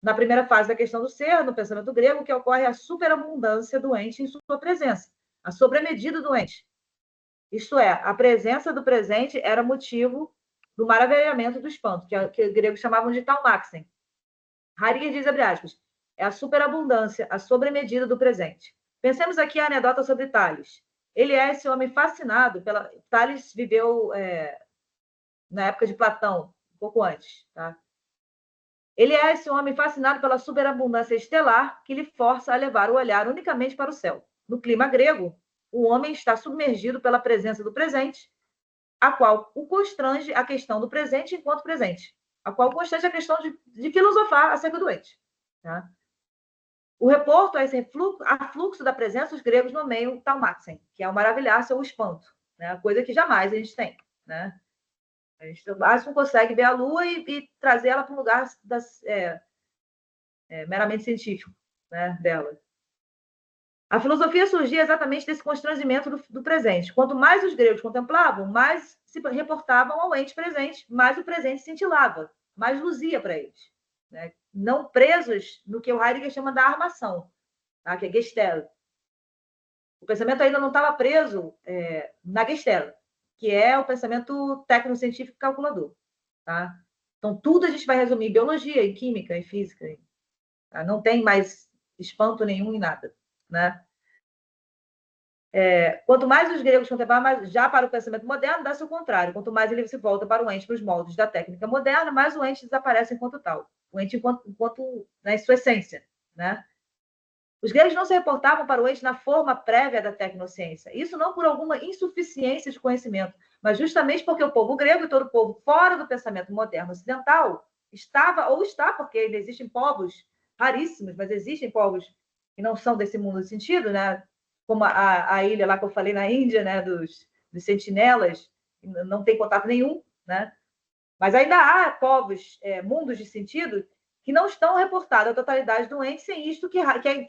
Na primeira fase da questão do ser, no pensamento grego, que ocorre a superabundância do ente em sua presença, a sobremedida do ente. Isto é, a presença do presente era motivo do maravilhamento do espanto, que os gregos chamavam de taumaxen. Heidegger diz, abre aspas, é a superabundância, a sobremedida do presente. Pensemos aqui a anedota sobre Tales. Ele é esse homem fascinado pela... Tales viveu na época de Platão, um pouco antes, tá? Ele é esse homem fascinado pela superabundância estelar que lhe força a levar o olhar unicamente para o céu. No clima grego, o homem está submergido pela presença do presente, a qual o constrange a questão do presente enquanto presente, a qual constrange a questão de filosofar acerca do ente. Tá? O reporto a esse fluxo da presença, os gregos nomeiam taumaxen, que é o maravilhar-se ou o espanto, né? Coisa que jamais a gente tem. Né? A gente no máximo consegue ver a Lua e trazer ela para um lugar meramente científico, né, dela. A filosofia surgia exatamente desse constrangimento do presente. Quanto mais os gregos contemplavam, mais se reportavam ao ente presente, mais o presente cintilava, mais luzia para eles. Né? Não presos no que o Heidegger chama da armação, tá? Que é Gestell. O pensamento ainda não estava preso na Gestell, que é o pensamento tecnocientífico calculador. Tá? Então, tudo a gente vai resumir em biologia, em química, em física. Tá? Não tem mais espanto nenhum em nada. Né? Quanto mais os gregos contemplavam, mais, já para o pensamento moderno, dá-se o contrário. Quanto mais ele se volta para o ente, para os moldes da técnica moderna, mais o ente desaparece enquanto tal. O ente enquanto né, em sua essência. Né? Os gregos não se reportavam para o ente na forma prévia da tecnociência. Isso não por alguma insuficiência de conhecimento, mas justamente porque o povo grego e todo o povo fora do pensamento moderno ocidental estava, ou está, porque ainda existem povos raríssimos, mas existem povos que não são desse mundo de sentido, né? Como a ilha lá que eu falei na Índia, né? dos sentinelas, não tem contato nenhum, né? Mas ainda há povos, mundos de sentido, que não estão reportados a totalidade do ente, sem isto que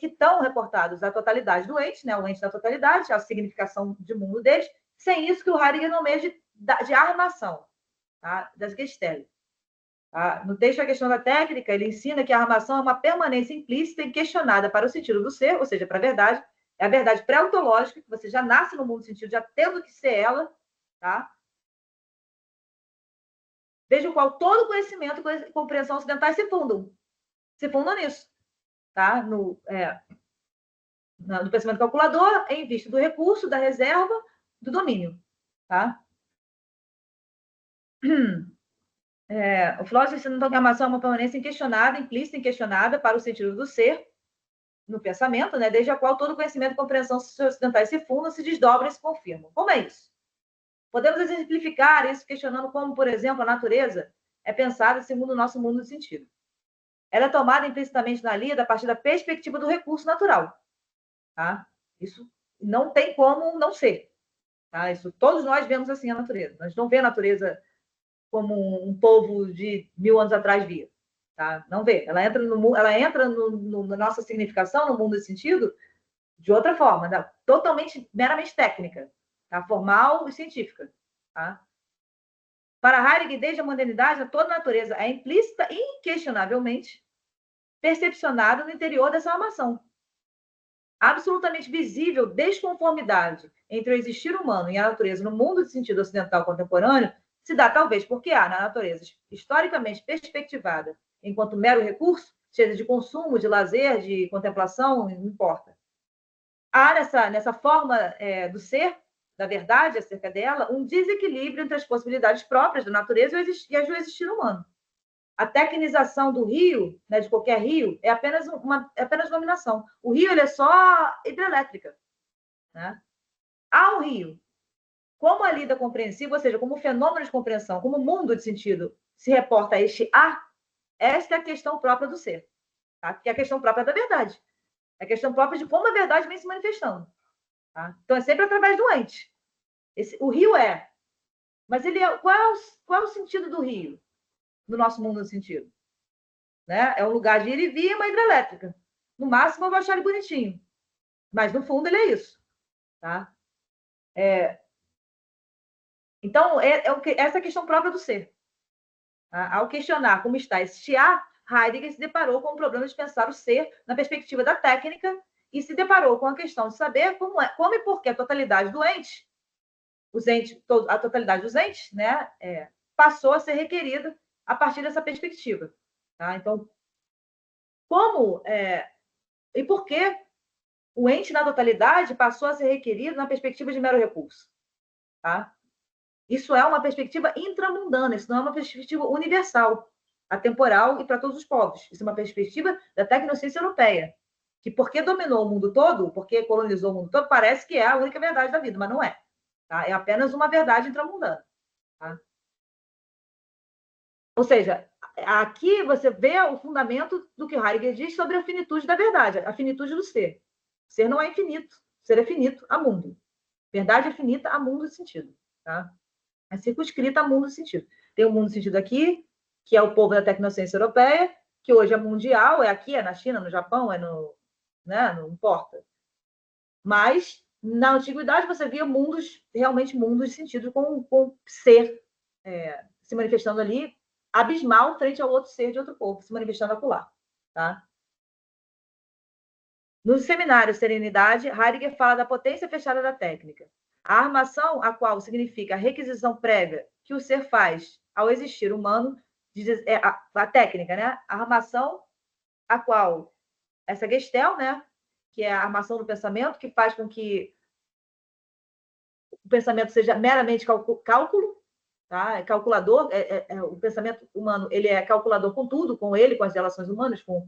estão reportados a totalidade do ente, né? O ente da totalidade, a significação de mundo deles, sem isso que o Heidegger nomeia de armação, tá? Das Gestell. Tá? No texto A Questão da Técnica, ele ensina que a armação é uma permanência implícita e questionada para o sentido do ser, ou seja, para a verdade, é a verdade pré-ontológica, que você já nasce no mundo do sentido, já tendo que ser ela, tá? Desde o qual todo conhecimento e compreensão ocidentais se fundam nisso, tá? No pensamento calculador, em vista do recurso, da reserva, do domínio, tá? O filósofo ensina então que a armação é uma permanência inquestionada, implícita, inquestionada para o sentido do ser, no pensamento, né? Desde a qual todo conhecimento e compreensão ocidentais se fundam, se desdobram e se confirmam. Como é isso? Podemos exemplificar isso questionando como, por exemplo, a natureza é pensada segundo o nosso mundo de sentido. Ela é tomada implicitamente na lida a partir da perspectiva do recurso natural. Tá? Isso não tem como não ser. Tá? Isso, todos nós vemos assim a natureza. Nós não vemos a natureza como um povo de 1000 anos atrás via. Tá? Não vê. Ela entra, na nossa significação, no mundo de sentido, de outra forma, né? Totalmente, meramente técnica, tá? Formal e científica. Tá? Para Heidegger, desde a modernidade, toda a natureza é implícita e inquestionavelmente percepcionada no interior dessa armação. Absolutamente visível desconformidade entre o existir humano e a natureza no mundo de sentido ocidental contemporâneo se dá talvez porque há na natureza historicamente perspectivada enquanto mero recurso, seja de consumo, de lazer, de contemplação, não importa. Há nessa forma do ser, da verdade acerca dela, um desequilíbrio entre as possibilidades próprias da natureza e as do existir humano. A tecnização do rio, né, de qualquer rio, é apenas dominação. O rio ele é só hidrelétrica. Né? Há um rio. Como a lida compreensiva, ou seja, como fenômeno de compreensão, como mundo de sentido se reporta a este há, esta é a questão própria do ser. Tá? Que é a questão própria da verdade. É a questão própria de como a verdade vem se manifestando. Tá? Então, é sempre através do ente. O rio é. Mas qual é o sentido do rio no nosso mundo de sentido? Né? É um lugar de ir e vir, uma hidrelétrica. No máximo, eu vou achar ele bonitinho. Mas, no fundo, ele é isso. Tá? Então, essa é a questão própria do ser. Tá? Ao questionar como está esse há, Heidegger se deparou com o problema de pensar o ser na perspectiva da técnica e se deparou com a questão de saber como e por que a totalidade do ente, a totalidade dos entes, né, passou a ser requerida a partir dessa perspectiva. Tá? Então, como e por que o ente na totalidade passou a ser requerido na perspectiva de mero recurso? Tá? Isso é uma perspectiva intramundana, isso não é uma perspectiva universal, atemporal e para todos os povos. Isso é uma perspectiva da tecnociência europeia, que porque dominou o mundo todo, porque colonizou o mundo todo, parece que é a única verdade da vida, mas não é. Tá? É apenas uma verdade intramundana. Tá? Ou seja, aqui você vê o fundamento do que Heidegger diz sobre a finitude da verdade, a finitude do ser. O ser não é infinito, o ser é finito a mundo. Verdade é finita a mundo de sentido. Tá? É circunscrita a mundo de sentido. Tem o mundo de sentido aqui, que é o povo da tecnociência europeia, que hoje é mundial, é aqui, é na China, no Japão, né, não importa. Mas, na antiguidade, você via realmente mundos de sentido com ser se manifestando ali, abismal frente ao outro ser de outro povo, se manifestando acolá. Tá? No seminário Serenidade, Heidegger fala da potência fechada da técnica. A armação, a qual significa a requisição prévia que o ser faz ao existir humano, a técnica, né? A armação, a qual essa Gestell, né? Que é a armação do pensamento, que faz com que o pensamento seja meramente cálculo, tá? É calculador, o pensamento humano ele é calculador com tudo, com ele, com as relações humanas, com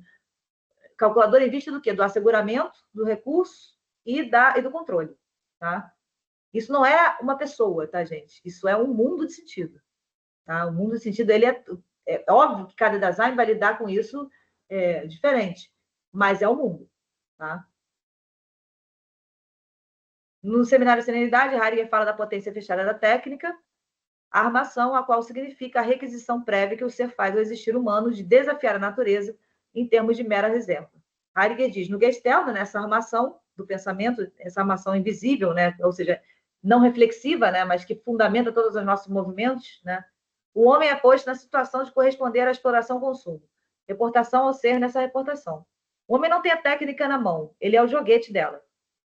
calculador em vista do quê? Do asseguramento, do recurso e do controle, tá? Isso não é uma pessoa, tá, gente? Isso é um mundo de sentido, tá? O mundo de sentido, ele é óbvio que cada design vai lidar com isso diferente, mas é o mundo, tá? No seminário Serenidade, Heidegger fala da potência fechada da técnica, a armação, a qual significa a requisição prévia que o ser faz ao existir humano de desafiar a natureza em termos de mera reserva. Heidegger diz, no Gestalt, né, essa armação do pensamento, essa armação invisível, né, ou seja, não reflexiva, né, mas que fundamenta todos os nossos movimentos, né, o homem é posto na situação de corresponder à exploração-consumo, reportação ao ser nessa reportação. O homem não tem a técnica na mão, ele é o joguete dela.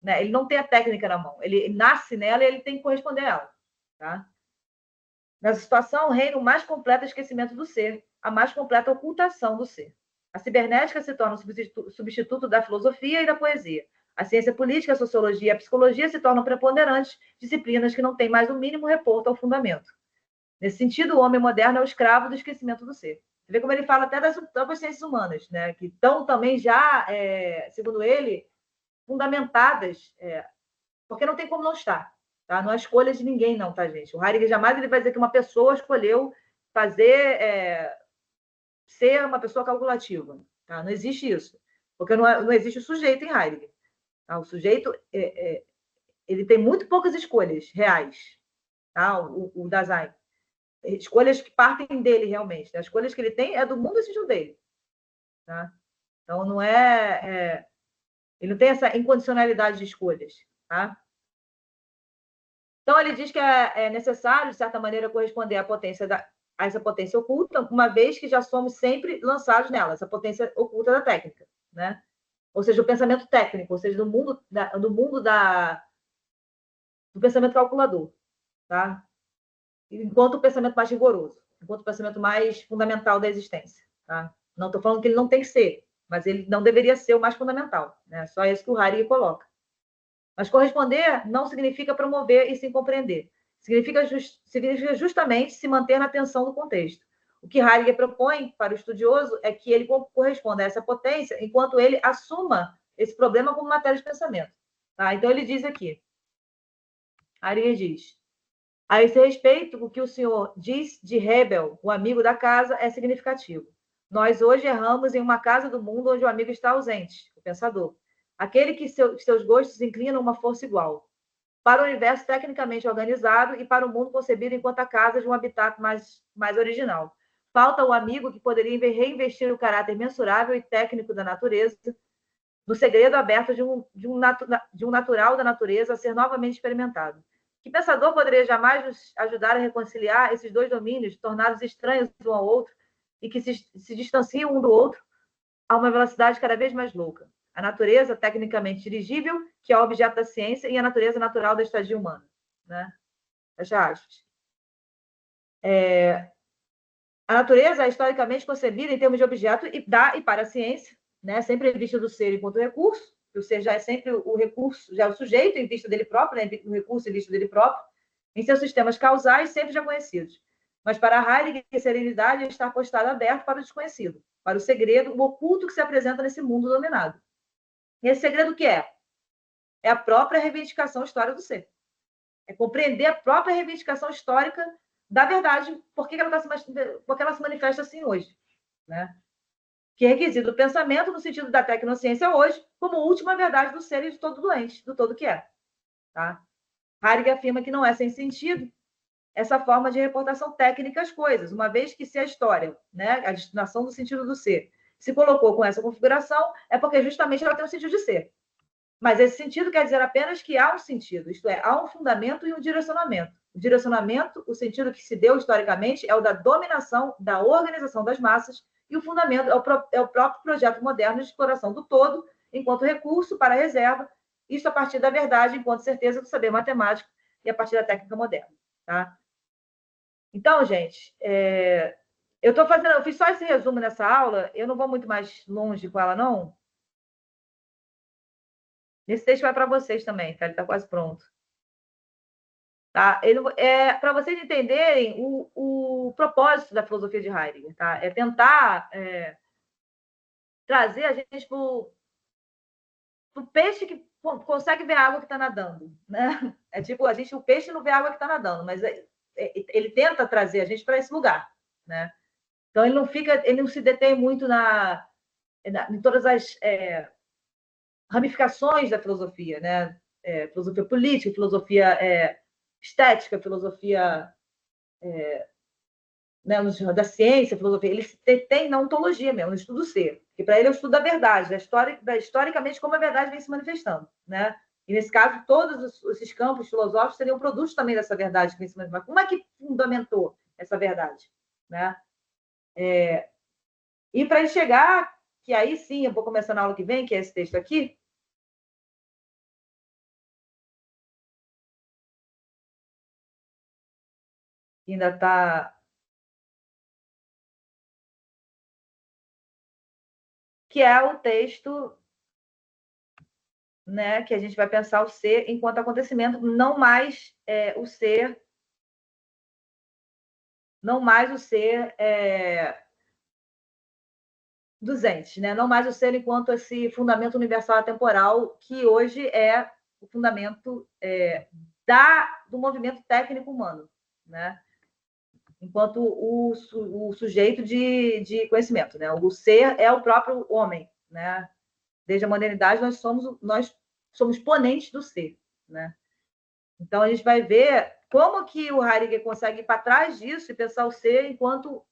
Né? Ele não tem a técnica na mão, ele nasce nela e ele tem que corresponder a ela. Tá? Nessa situação, reina o mais completo esquecimento do ser, a mais completa ocultação do ser. A cibernética se torna o substituto da filosofia e da poesia. A ciência política, a sociologia e a psicologia se tornam preponderantes, disciplinas que não têm mais o mínimo reporto ao fundamento. Nesse sentido, o homem moderno é o escravo do esquecimento do ser. Você vê como ele fala até das próprias ciências humanas, né? Que estão também já, segundo ele, fundamentadas, porque não tem como não estar. Tá? Não é escolha de ninguém, não, tá, gente? O Heidegger jamais ele vai dizer que uma pessoa escolheu ser uma pessoa calculativa. Tá? Não existe isso. Porque não existe o sujeito em Heidegger. Tá? O sujeito ele tem muito poucas escolhas reais. Tá? O Dasein. Escolhas que partem dele, realmente. Né? As escolhas que ele tem é do mundo decidiu dele. Tá? Então, não ele não tem essa incondicionalidade de escolhas. Tá? Então, ele diz que é necessário, de certa maneira, corresponder a essa potência oculta, uma vez que já somos sempre lançados nela, essa potência oculta da técnica. Né? Ou seja, o pensamento técnico, ou seja, do mundo do pensamento calculador. Tá? Enquanto o pensamento mais rigoroso, enquanto o pensamento mais fundamental da existência. Tá? Não estou falando que ele não tem que ser, mas ele não deveria ser o mais fundamental. Né? Só isso que o Heidegger coloca. Mas corresponder não significa promover e sim compreender. Significa justamente se manter na atenção do contexto. O que Heidegger propõe para o estudioso é que ele corresponda a essa potência enquanto ele assuma esse problema como matéria de pensamento. Tá? Então, ele diz aqui, Heidegger diz, a esse respeito, o que o senhor diz de Hebel, o amigo da casa, é significativo. Nós hoje erramos em uma casa do mundo onde o amigo está ausente, o pensador. Aquele que seus gostos inclinam uma força igual. Para o universo tecnicamente organizado e para o mundo concebido enquanto a casa de um habitat mais original. Falta o amigo que poderia reinvestir o caráter mensurável e técnico da natureza, no segredo aberto de um natural da natureza a ser novamente experimentado. Que pensador poderia jamais nos ajudar a reconciliar esses dois domínios, tornados estranhos um ao outro, e que se distanciam um do outro a uma velocidade cada vez mais louca? A natureza tecnicamente dirigível, que é o objeto da ciência, e a natureza natural da estadia humana. Né? Fecha aspas. A natureza é historicamente concebida em termos de objeto e para a ciência, né? Sempre vista do ser enquanto recurso, o ser já é sempre o recurso, já é o sujeito em vista dele próprio, né? O recurso em vista dele próprio, em seus sistemas causais sempre já conhecidos. Mas para Heidegger, a serenidade está apostada aberto para o desconhecido, para o segredo, o oculto que se apresenta nesse mundo dominado. E esse segredo o que é? É a própria reivindicação histórica do ser. É compreender a própria reivindicação histórica da verdade, porque ela se manifesta assim hoje. Né? Que é requisito do pensamento, no sentido da tecnociência hoje, como última verdade do ser e de todo doente, do todo que é. Tá? Heidegger afirma que não é sem sentido essa forma de reportação técnica às coisas, uma vez que se a história, né, a destinação do sentido do ser, se colocou com essa configuração, é porque justamente ela tem um sentido de ser. Mas esse sentido quer dizer apenas que há um sentido, isto é, há um fundamento e um direcionamento. O direcionamento, o sentido que se deu historicamente, é o da dominação, da organização das massas, e o fundamento é o próprio projeto moderno de exploração do todo, enquanto recurso para a reserva, isso a partir da verdade, enquanto certeza do saber matemático, e a partir da técnica moderna. Tá? Então, gente, eu fiz só esse resumo nessa aula, eu não vou muito mais longe com ela, não. Esse texto vai para vocês também, tá? Ele está quase pronto. Tá? Para vocês entenderem o propósito da filosofia de Heidegger, tá? É tentar trazer a gente para o peixe que consegue ver a água que está nadando. Né? É tipo, o peixe não vê a água que está nadando, mas ele tenta trazer a gente para esse lugar. Né? Então, ele não se detém muito em todas as ramificações da filosofia, né? Filosofia política, filosofia estética, filosofia né, da ciência, filosofia, ele tem na ontologia mesmo, no estudo do ser, que para ele é o estudo da verdade, historicamente como a verdade vem se manifestando, né? E nesse caso, todos esses campos filosóficos seriam produtos também dessa verdade que vem se manifestando. Como é que fundamentou essa verdade, né? E para ele chegar, que aí sim, eu vou começar na aula que vem, que é esse texto aqui, que ainda está. Que é o texto, né, que a gente vai pensar o ser enquanto acontecimento, não mais o ser, não mais o ser dos entes, né? Não mais o ser enquanto esse fundamento universal atemporal que hoje é o fundamento do movimento técnico humano, né? Enquanto o sujeito de conhecimento, né? O ser é o próprio homem, né? Desde a modernidade nós somos ponentes do ser, né? Então a gente vai ver como que o Heidegger consegue ir para trás disso e pensar o ser enquanto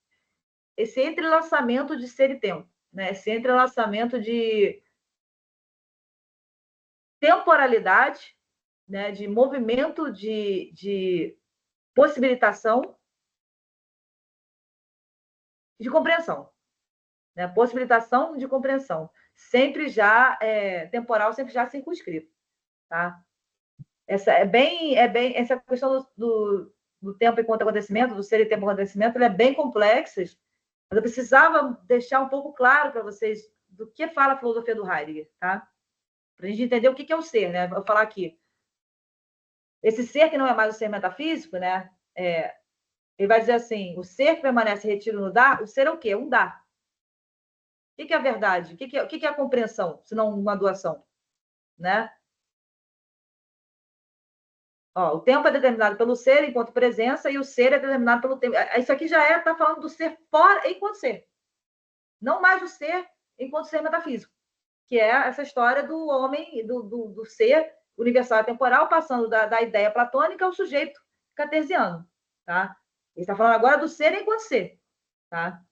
esse entrelaçamento de ser e tempo, né? Esse entrelaçamento de temporalidade, né? De movimento de possibilitação e de compreensão, né? Possibilitação de compreensão, sempre já temporal, sempre já circunscrito, tá? Essa essa questão do tempo enquanto acontecimento, do ser e tempo enquanto acontecimento, ela é bem complexa, mas eu precisava deixar um pouco claro para vocês do que fala a filosofia do Heidegger, tá? Para a gente entender o que é o ser, né? Vou falar aqui. Esse ser que não é mais o ser metafísico, né? Ele vai dizer assim: o ser que permanece retido no dar, o ser é o quê? Um dar. O que é a verdade? O que é a compreensão, se não uma doação, né? Ó, o tempo é determinado pelo ser enquanto presença e o ser é determinado pelo tempo. Isso aqui já está falando do ser fora enquanto ser. Não mais o ser enquanto ser metafísico, que é essa história do homem, do ser universal e temporal, passando da ideia platônica ao sujeito cartesiano. Tá? Ele está falando agora do ser enquanto ser. Tá?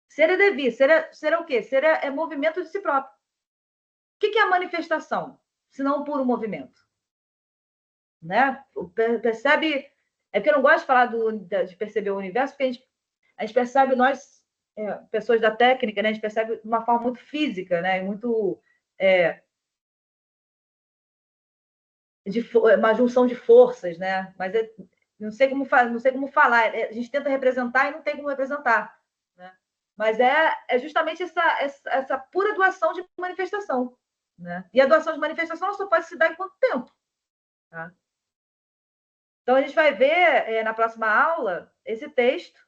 Ser é devir. Ser é o quê? Ser é movimento de si próprio. O que é a manifestação? Se não um puro movimento. Né? Percebe. É porque eu não gosto de falar de perceber o universo, porque a gente percebe, nós, pessoas da técnica, né, a gente percebe de uma forma muito física, né, muito. Uma junção de forças, né? Mas não sei como falar. A gente tenta representar e não tem como representar. Né? Mas é justamente essa pura doação de manifestação. Né? E a doação de manifestação só pode se dar em quanto tempo? Tá? Então, a gente vai ver na próxima aula esse texto.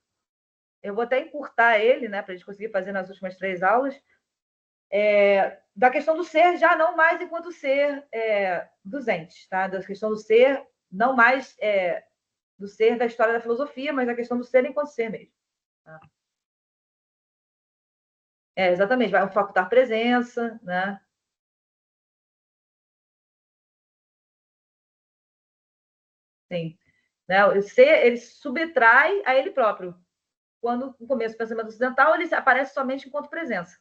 Eu vou até encurtar ele, né, para a gente conseguir fazer nas últimas 3 aulas, da questão do ser, já não mais enquanto ser dos entes, tá? Da questão do ser, não mais do ser da história da filosofia, mas da questão do ser enquanto ser mesmo. Tá? Exatamente, vai facultar presença, né? Sim. Né? O ser, ele subtrai a ele próprio. Quando, no começo do pensamento ocidental, ele aparece somente enquanto presença,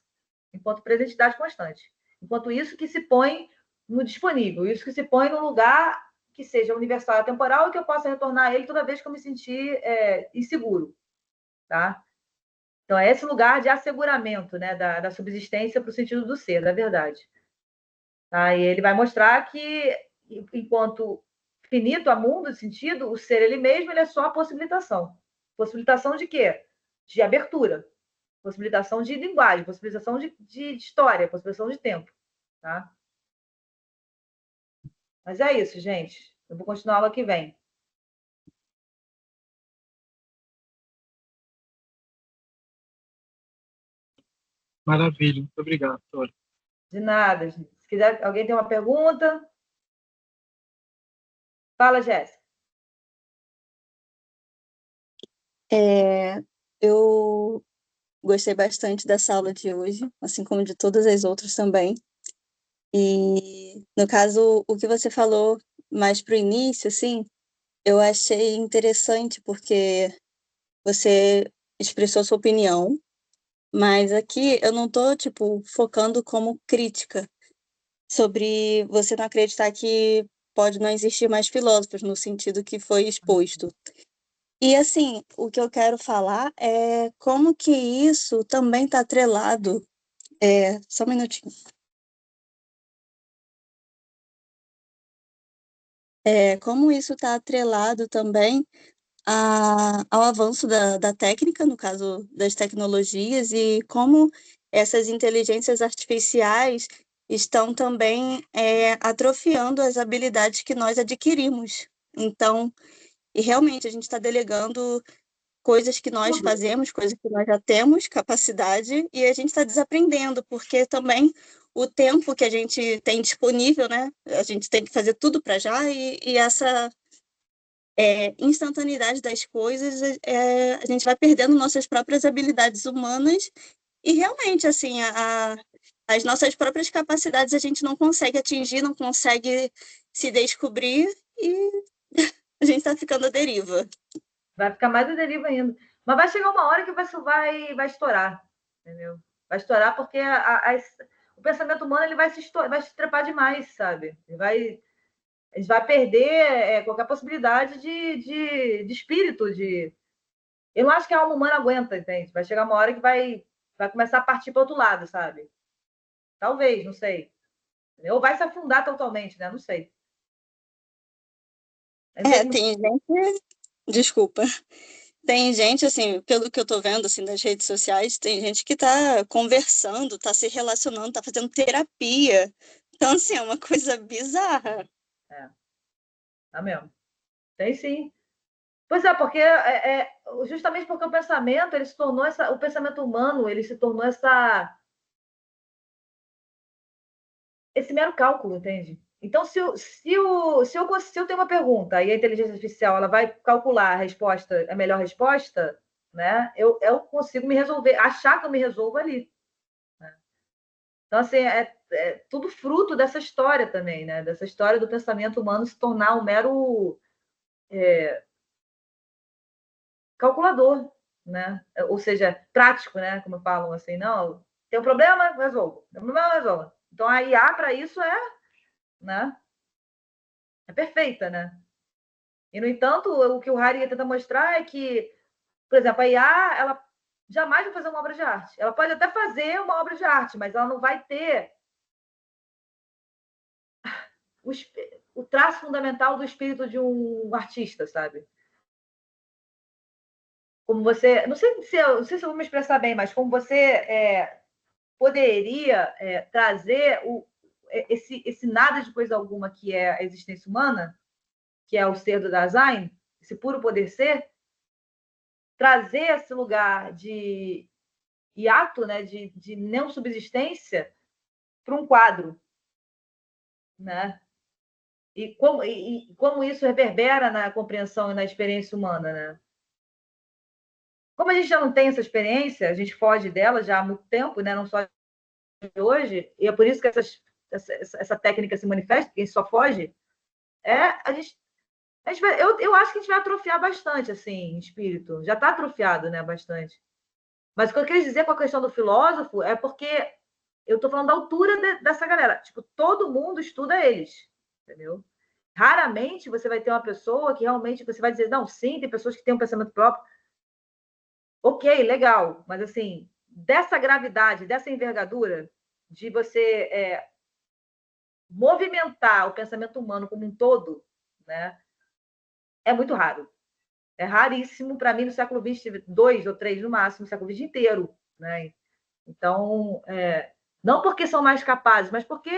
enquanto presentidade constante. Enquanto isso que se põe no disponível, isso que se põe no lugar que seja universal e temporal e que eu possa retornar a ele toda vez que eu me sentir inseguro. Tá? Então, é esse lugar de asseguramento, né, da subsistência para o sentido do ser, da verdade. Tá? E ele vai mostrar que, enquanto finito a mundo de sentido, o ser ele mesmo ele é só a possibilitação. Possibilitação de quê? De abertura. Possibilitação de linguagem, possibilitação de história, possibilitação de tempo. Tá? Mas é isso, gente. Eu vou continuar a aula que vem. Maravilha, muito obrigado, doutora. De nada, gente. Se quiser, alguém tem uma pergunta? Fala, Jéssica. Eu gostei bastante dessa aula de hoje, assim como de todas as outras também. E, no caso, o que você falou mais para o início, assim, Eu achei interessante porque você expressou sua opinião, mas aqui eu não tô, tipo, focando como crítica sobre você não acreditar que pode não existir mais filósofos no sentido que foi exposto. E assim, o que eu quero falar é como que isso também está atrelado. Só um minutinho. Como isso está atrelado também ao avanço da técnica, no caso das tecnologias, e como essas inteligências artificiais estão também atrofiando as habilidades que nós adquirimos. Então, e realmente a gente está delegando coisas que nós Tudo. fazemos, coisas que nós já temos capacidade, e a gente está desaprendendo, porque também o tempo que a gente tem disponível, né? A gente tem que fazer tudo para já, e essa instantaneidade das coisas, a gente vai perdendo nossas próprias habilidades humanas, e realmente, assim, as nossas próprias capacidades a gente não consegue atingir, não consegue se descobrir, e a gente está ficando à deriva. Vai ficar mais a deriva ainda. Mas vai chegar uma hora que isso vai estourar, entendeu? Vai estourar porque o pensamento humano ele vai vai se trepar demais, sabe? A gente vai perder qualquer possibilidade de espírito, de... Eu não acho que a alma humana aguenta, entende? Vai chegar uma hora que vai começar a partir para outro lado, sabe? Talvez, não sei. Ou vai se afundar totalmente, né? Não sei. Não sei como... Tem gente, desculpa, tem gente, assim, pelo que eu tô vendo, assim, nas redes sociais, tem gente que tá conversando, tá se relacionando, tá fazendo terapia. Então, assim, é uma coisa bizarra. Tá mesmo. Tem sim. Pois é, porque justamente porque o pensamento ele se tornou o pensamento humano ele se tornou esse mero cálculo, entende? Então, se eu tenho uma pergunta e a inteligência artificial ela vai calcular a resposta, a melhor resposta, né? Eu consigo me resolver, achar que eu me resolvo ali. Né? Então, assim, é tudo fruto dessa história também, né? Dessa história do pensamento humano se tornar um mero calculador, né? Ou seja, prático, né? Como falam assim, não, tem um problema, resolvo. Tem um problema, resolvo. Então a IA para isso né? É perfeita, né? E no entanto, o que o Harry tenta mostrar é que, por exemplo, a IA, ela jamais vai fazer uma obra de arte. Ela pode até fazer uma obra de arte, mas ela não vai ter o, o traço fundamental do espírito de um artista, sabe? Como você, não sei se eu vou me expressar bem, mas como você poderia trazer esse nada de coisa alguma que é a existência humana, que é o ser do Dasein, esse puro poder ser, trazer esse lugar de hiato, né, de não subsistência, para um quadro, né? E como isso reverbera na compreensão e na experiência humana, né? Como a gente já não tem essa experiência, a gente foge dela já há muito tempo, né? Não só de hoje, e é por isso que essa técnica se manifesta, porque a gente só foge, a gente eu acho que a gente vai atrofiar bastante, assim, espírito. Já está atrofiado, né, bastante. Mas o que eu queria dizer com a questão do filósofo é porque eu estou falando da altura dessa galera. Tipo, todo mundo estuda eles, entendeu? Raramente você vai ter uma pessoa que realmente você vai dizer, não, sim, tem pessoas que têm um pensamento próprio. Ok, legal. Mas, assim, dessa gravidade, dessa envergadura, de você movimentar o pensamento humano como um todo, né, é muito raro. É raríssimo, para mim, no século XX, tive 2 ou 3 no máximo, no século XX inteiro. Né? Então, não porque são mais capazes, mas porque,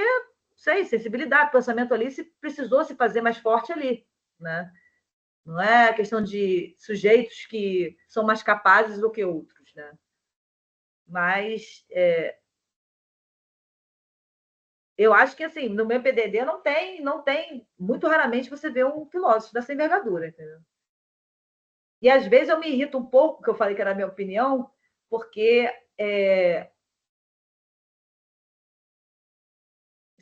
sei, sensibilidade, pensamento ali se precisou se fazer mais forte ali. Né? Não é questão de sujeitos que são mais capazes do que outros. Né? Mas eu acho que, assim, no meu PDD não tem, muito raramente você vê um filósofo dessa envergadura. Entendeu? E às vezes eu me irrito um pouco, que eu falei que era a minha opinião, porque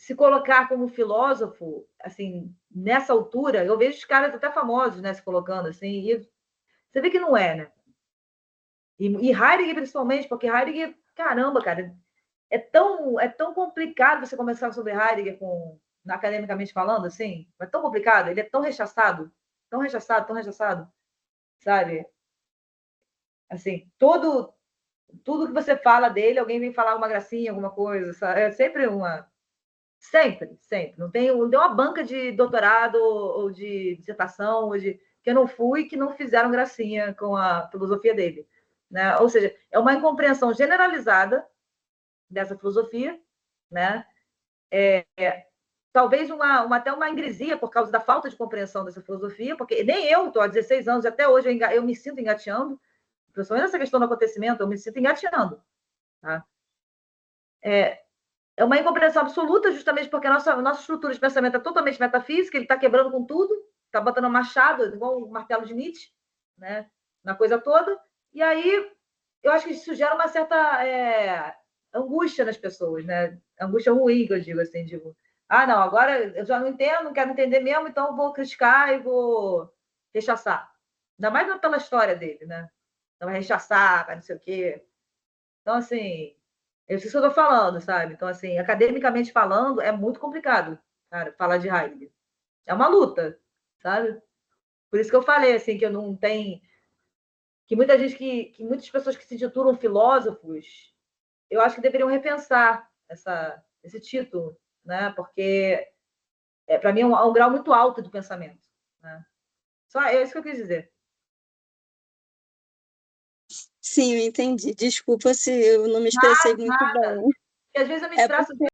se colocar como filósofo, assim, nessa altura, eu vejo os caras até famosos, né, se colocando assim, e você vê que não é, né? E Heidegger, principalmente, porque Heidegger, caramba, cara, é tão complicado você conversar sobre Heidegger academicamente falando, assim, é tão complicado, ele é tão rechaçado, tão rechaçado, tão rechaçado, sabe? Assim, tudo que você fala dele, alguém vem falar uma gracinha, alguma coisa, sabe? É sempre uma. Sempre, sempre. Não tem uma banca de doutorado ou de dissertação ou de, que eu não fui que não fizeram gracinha com a filosofia dele. Né? Ou seja, é uma incompreensão generalizada dessa filosofia, né? Talvez até uma ingresia por causa da falta de compreensão dessa filosofia, porque nem eu estou há 16 anos, até hoje eu me sinto engateando, principalmente nessa questão do acontecimento, eu me sinto engateando. Tá? É uma incompreensão absoluta, justamente porque a nossa estrutura de pensamento é totalmente metafísica, ele está quebrando com tudo, está botando machado, igual o martelo de Nietzsche, né, na coisa toda. E aí, eu acho que isso gera uma certa angústia nas pessoas, né? Angústia ruim, que eu digo assim, digo, ah, não, agora eu já não entendo, não quero entender mesmo, então eu vou criticar e vou rechaçar. Ainda mais pela história dele, né? Então, rechaçar, não sei o quê. Então, assim, é isso que eu estou falando, sabe? Então, assim, academicamente falando, é muito complicado, cara, falar de Heidegger. É uma luta, sabe? Por isso que eu falei, assim, que eu não tenho. Que muita gente que muitas pessoas que se titulam filósofos, eu acho que deveriam repensar esse título, né? Porque, para mim, é um grau muito alto de pensamento. Né? Só é isso que eu quis dizer. Sim, eu entendi. Desculpa se eu não me expressei muito Nada. bem. Porque às vezes eu me É expresso